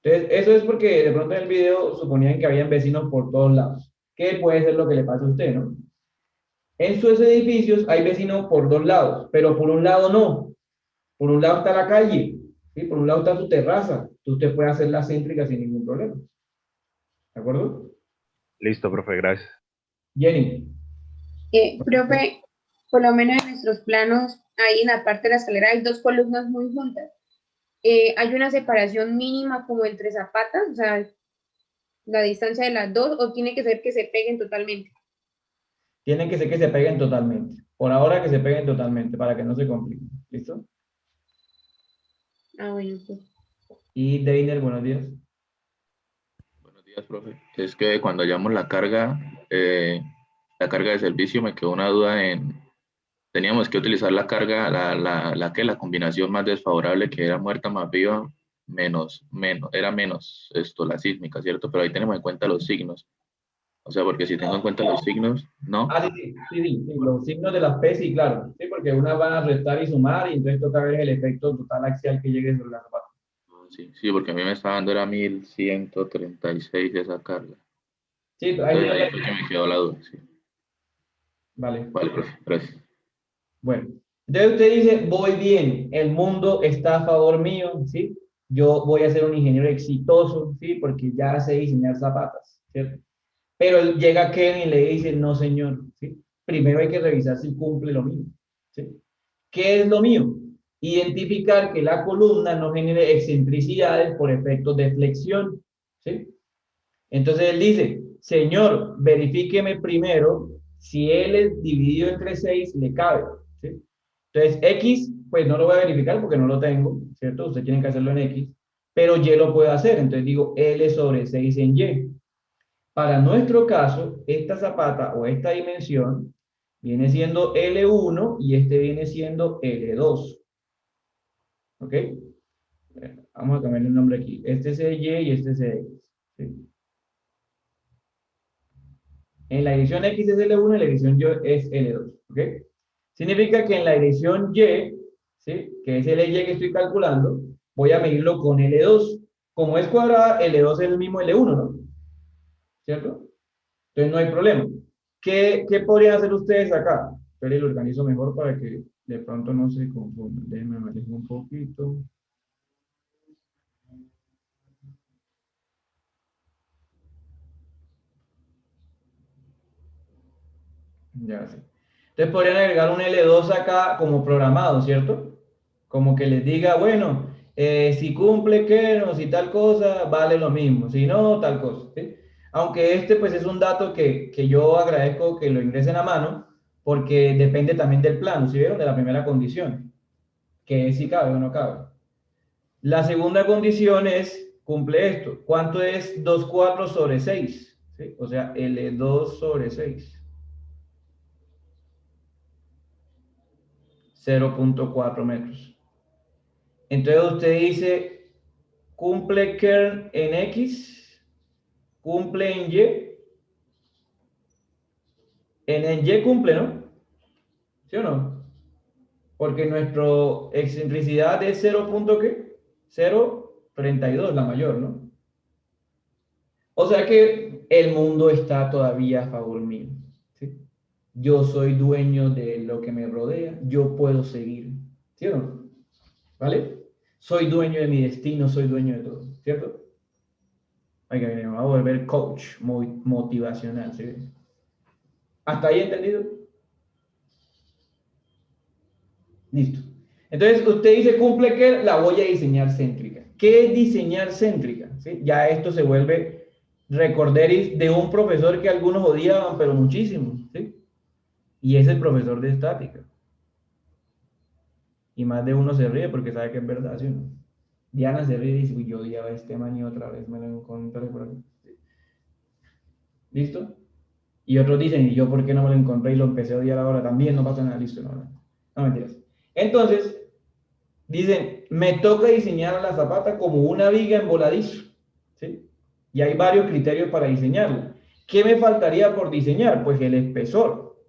Entonces, eso es porque de pronto en el video suponían que habían vecinos por todos lados. ¿Qué puede ser lo que le pasa a usted, no? En sus edificios hay vecinos por dos lados, pero por un lado no. Por un lado está la calle, ¿sí? Por un lado está su terraza. Entonces usted puede hacer la céntrica sin ningún problema. ¿De acuerdo? Listo, profe, gracias. Jenny. Profe, por lo menos en nuestros planos, ahí en la parte de la escalera hay dos columnas muy juntas. ¿Hay una separación mínima como entre zapatas? O sea, la distancia de las dos, ¿o tiene que ser que se peguen totalmente? Tienen que ser que se peguen totalmente. Por ahora que se peguen totalmente, para que no se compliquen. ¿Listo? Ah, bueno, pues. Y Deiner, buenos días. Buenos días, profe. Es que cuando hallamos la carga de servicio, me quedó una duda teníamos que utilizar la carga, la combinación más desfavorable, que era muerta más viva, era menos la sísmica, ¿cierto? Pero ahí tenemos en cuenta los signos. O sea, porque si tengo en cuenta los signos, ¿no? Ah, sí, los signos de las P, sí, claro. Sí, porque unas van a restar y sumar, y entonces toca ver el efecto total axial que llegue sobre la zapata. Sí, porque a mí me estaba dando era 1136 esa carga. Sí, Entonces ahí fue que me quedó la duda. Sí. Vale. Vale, profe, gracias. Bueno, entonces usted dice, voy bien, el mundo está a favor mío, ¿sí? Yo voy a ser un ingeniero exitoso, ¿sí? Porque ya sé diseñar zapatas, ¿cierto? Pero llega Kevin y le dice, no, señor, ¿sí? Primero hay que revisar si cumple lo mío, ¿sí? ¿Qué es lo mío? Identificar que la columna no genere excentricidades por efectos de flexión, ¿sí? Entonces él dice, señor, verifíqueme primero si L dividido entre 6 le cabe, ¿sí? Entonces X, pues no lo voy a verificar porque no lo tengo, ¿cierto? Usted tiene que hacerlo en X, pero Y lo puedo hacer, entonces digo L sobre 6 en Y. Para nuestro caso, esta zapata o esta dimensión viene siendo L1 y este viene siendo L2. ¿Ok? Vamos a cambiar el nombre aquí. Este es Y y este es X. ¿Sí? En la dirección X es L1 y la dirección Y es L2. ¿Ok? Significa que en la dirección Y, ¿sí? Que es el Y que estoy calculando, voy a medirlo con L2. Como es cuadrada, L2 es el mismo L1, ¿no? ¿Cierto? Entonces no hay problema. ¿Qué podrían hacer ustedes acá? Pero lo organizo mejor para que de pronto no se confundan. Déjenme manejar un poquito. Ya sé. Entonces podrían agregar un L2 acá como programado, ¿cierto? Como que les diga, bueno, si cumple que no, si tal cosa, vale lo mismo. Si no, tal cosa. ¿Sí? Aunque este pues es un dato que yo agradezco que lo ingresen a mano, porque depende también del plano, ¿sí vieron? De la primera condición, que es si cabe o no cabe. La segunda condición es, cumple esto. ¿Cuánto es 2,4 sobre 6? ¿Sí? O sea, L2 sobre 6. 0,4 metros. Entonces usted dice, cumple kern en X, cumple en Y. En Y cumple, ¿no? ¿Sí o no? Porque nuestra excentricidad es 0, ¿qué? 0,32, la mayor, ¿no? O sea que el mundo está todavía a favor mío. ¿Sí? Yo soy dueño de lo que me rodea, yo puedo seguir. ¿Sí o no? ¿Vale? Soy dueño de mi destino, soy dueño de todo. ¿Cierto? Oiga, me voy a volver coach motivacional. ¿Sí? ¿Hasta ahí entendido? Listo. Entonces usted dice cumple que la voy a diseñar céntrica. ¿Qué es diseñar céntrica? ¿Sí? Ya esto se vuelve recorderis de un profesor que algunos odiaban, pero muchísimo. ¿Sí? Y es el profesor de estática. Y más de uno se ríe porque sabe que es verdad, ¿sí o no? Diana se ríe y dice, uy, yo odiaba a este man y otra vez me lo encontré por aquí. ¿Listo? Y otros dicen, ¿y yo por qué no me lo encontré y lo empecé a odiar ahora también? No pasa nada, listo, no mentiras. Entonces, dicen, me toca diseñar la zapata como una viga en voladizo, ¿sí? Y hay varios criterios para diseñarla. ¿Qué me faltaría por diseñar? Pues el espesor,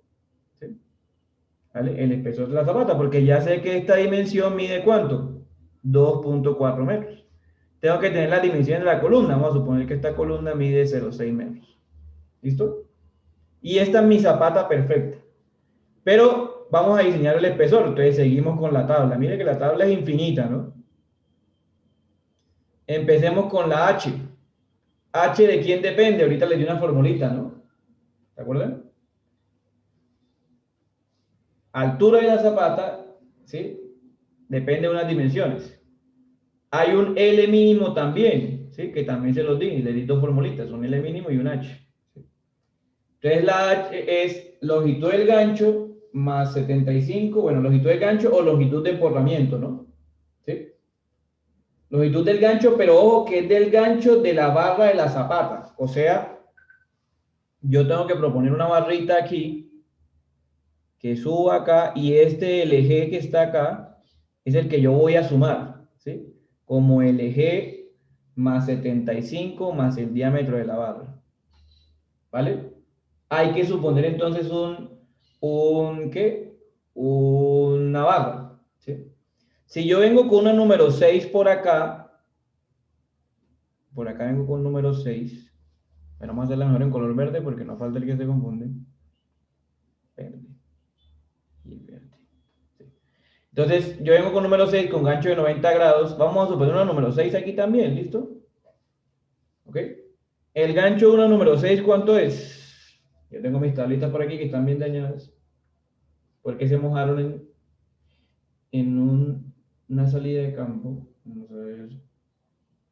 ¿sí? ¿Vale? El espesor de la zapata, porque ya sé que esta dimensión mide ¿cuánto? 2,4 metros. Tengo que tener las dimensiones de la columna. Vamos a suponer que esta columna mide 0,6 metros. ¿Listo? Y esta es mi zapata perfecta. Pero vamos a diseñar el espesor. Entonces seguimos con la tabla. Mire que la tabla es infinita, ¿no? Empecemos con la H. ¿H de quién depende? Ahorita les di una formulita, ¿no? ¿Se acuerdan? Altura de la zapata, ¿sí? Depende de unas dimensiones. Hay un L mínimo también, ¿sí? Que también se los di, les di dos formulitas, un L mínimo y un H. ¿Sí? Entonces la H es longitud del gancho más 75, bueno, longitud del gancho o longitud de emporramiento, ¿no? ¿Sí? Longitud del gancho, pero ojo que es del gancho de la barra de la zapata. O sea, yo tengo que proponer una barrita aquí que suba acá y el eje que está acá es el que yo voy a sumar, ¿sí? Como el eje más 75 más el diámetro de la barra, ¿vale? Hay que suponer entonces ¿qué? Una barra, ¿sí? Si yo vengo con una número 6 por acá vengo con número 6, Pero vamos a hacerla mejor en color verde porque no falta el que se confunde. Verde. Y verde. Sí. Entonces, yo vengo con número 6 con gancho de 90 grados. Vamos a suponer una número 6 aquí también, ¿listo? ¿Ok? El gancho de una número 6, ¿cuánto es? Yo tengo mis tablitas por aquí que están bien dañadas. Porque se mojaron en una salida de campo. Vamos a ver.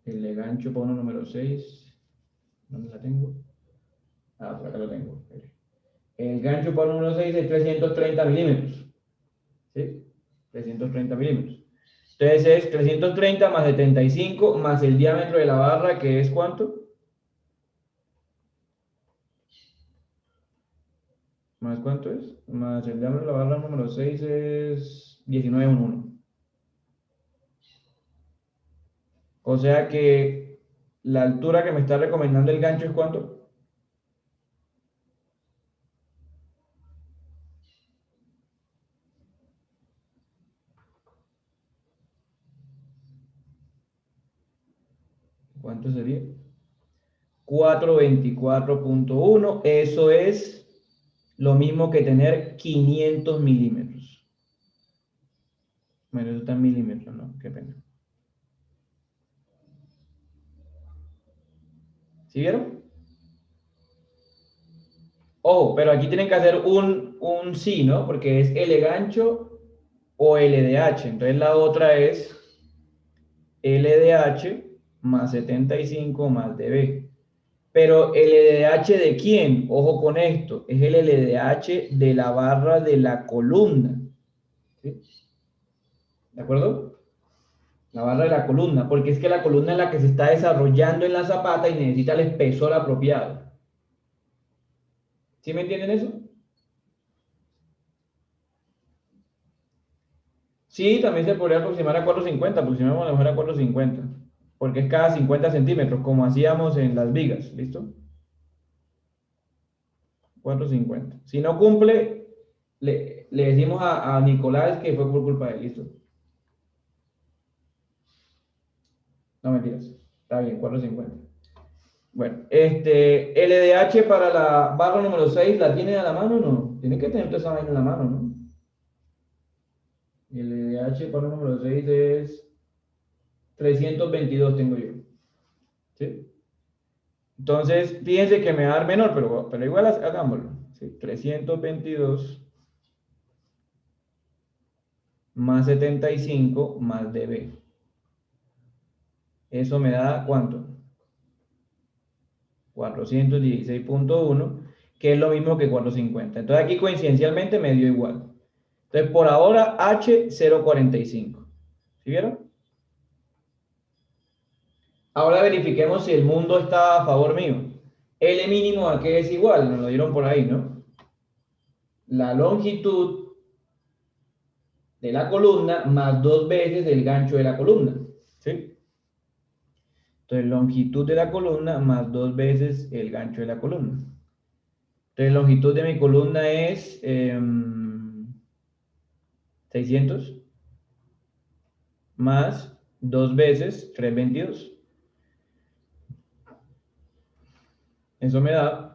El de gancho para una número 6. ¿Dónde la tengo? Ah, por acá lo tengo. El gancho para un 1.6 es 330 milímetros. ¿Sí? 330 milímetros. Entonces es 330 más 75 más el diámetro de la barra, que es ¿cuánto? ¿Más cuánto es? Más el diámetro de la barra número 6 es 19,1. O sea que la altura que me está recomendando el gancho es ¿cuánto? ¿Cuánto sería? 424.1. Eso es lo mismo que tener 500 milímetros. Bueno, eso está en milímetros, ¿no? Qué pena. ¿Sí vieron? Ojo, pero aquí tienen que hacer un sí, ¿no? Porque es L gancho o LDH. Entonces la otra es LDH más 75 más DB. Pero ¿el LDH de quién? Ojo con esto. Es el LDH de la barra de la columna. ¿Sí? ¿De acuerdo? La barra de la columna. Porque es que la columna es la que se está desarrollando en la zapata y necesita el espesor apropiado. ¿Sí me entienden eso? Sí, también se podría aproximar a 450, aproximamos a lo mejor a 450, porque es cada 50 centímetros, como hacíamos en las vigas, ¿listo? 450. Si no cumple, le decimos a Nicolás que fue por culpa de él, ¿listo? No mentiras, está bien, 450. Bueno, LDH para la barra número 6, ¿la tiene a la mano o no? Tiene que tener toda esa vaina en la mano, ¿no? El LDH para el número 6 es 322 tengo yo. ¿Sí? Entonces, fíjense que me va a dar menor, pero igual hagámoslo. ¿Sí? 322 más 75 más dB. Eso me da ¿cuánto? 416.1, que es lo mismo que 450. Entonces aquí coincidencialmente me dio igual. Entonces por ahora H 0.45. ¿Sí vieron? Ahora verifiquemos si el mundo está a favor mío. L mínimo a qué es igual, nos lo dieron por ahí, ¿no? La longitud de la columna más 2 veces el gancho de la columna. ¿Sí? Entonces longitud de la columna más 2 veces el gancho de la columna. Entonces longitud de mi columna es 600 más 2 veces 322. Eso me da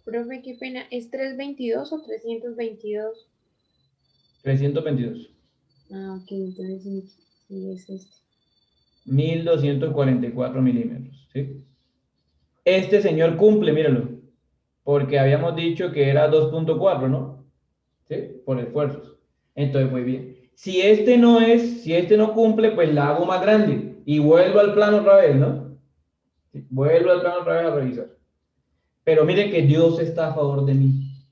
Profe, qué pena. ¿Es 322 o 322? 322. Ah, ok, entonces sí es este. 1244 milímetros. ¿Sí? Este señor cumple, míralo, porque habíamos dicho que era 2.4, ¿no? ¿Sí? Por esfuerzos. Entonces, muy bien. Si este no cumple, pues la hago más grande y vuelvo al plano otra vez, ¿no? Sí, vuelvo al plano otra vez a revisar. Pero mire que Dios está a favor de mí.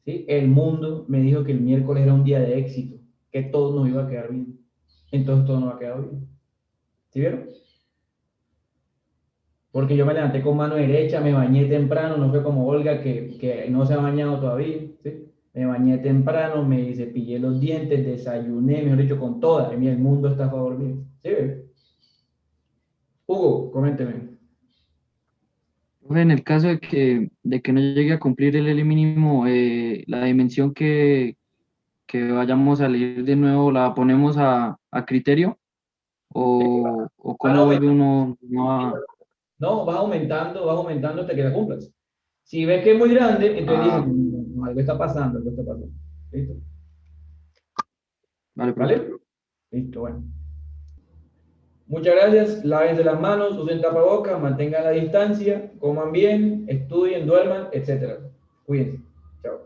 ¿Sí? El mundo me dijo que el miércoles era un día de éxito, que todo nos iba a quedar bien. Entonces todo nos va a quedar bien. ¿Sí vieron? Porque yo me levanté con mano derecha, me bañé temprano, no fue como Olga que no se ha bañado todavía, ¿sí? Me bañé temprano, me cepillé los dientes, desayuné, mejor dicho, con toda. Y el mundo está a favor mío. ¿Sí? Hugo, coménteme. En el caso de que no llegue a cumplir el L mínimo, la dimensión que vayamos a elegir de nuevo, ¿la ponemos a criterio? ¿O Van cómo vuelve aumentando. uno no a... No, vas aumentando hasta que la cumplas. Si ves que es muy grande, entonces dices, Ah, "No, algo está pasando, algo está pasando". ¿Listo? vale, profe. ¿Vale? Listo, bueno. Muchas gracias, lávense las manos, usen tapabocas, mantengan la distancia, coman bien, estudien, duerman, etc. Cuídense. Chao.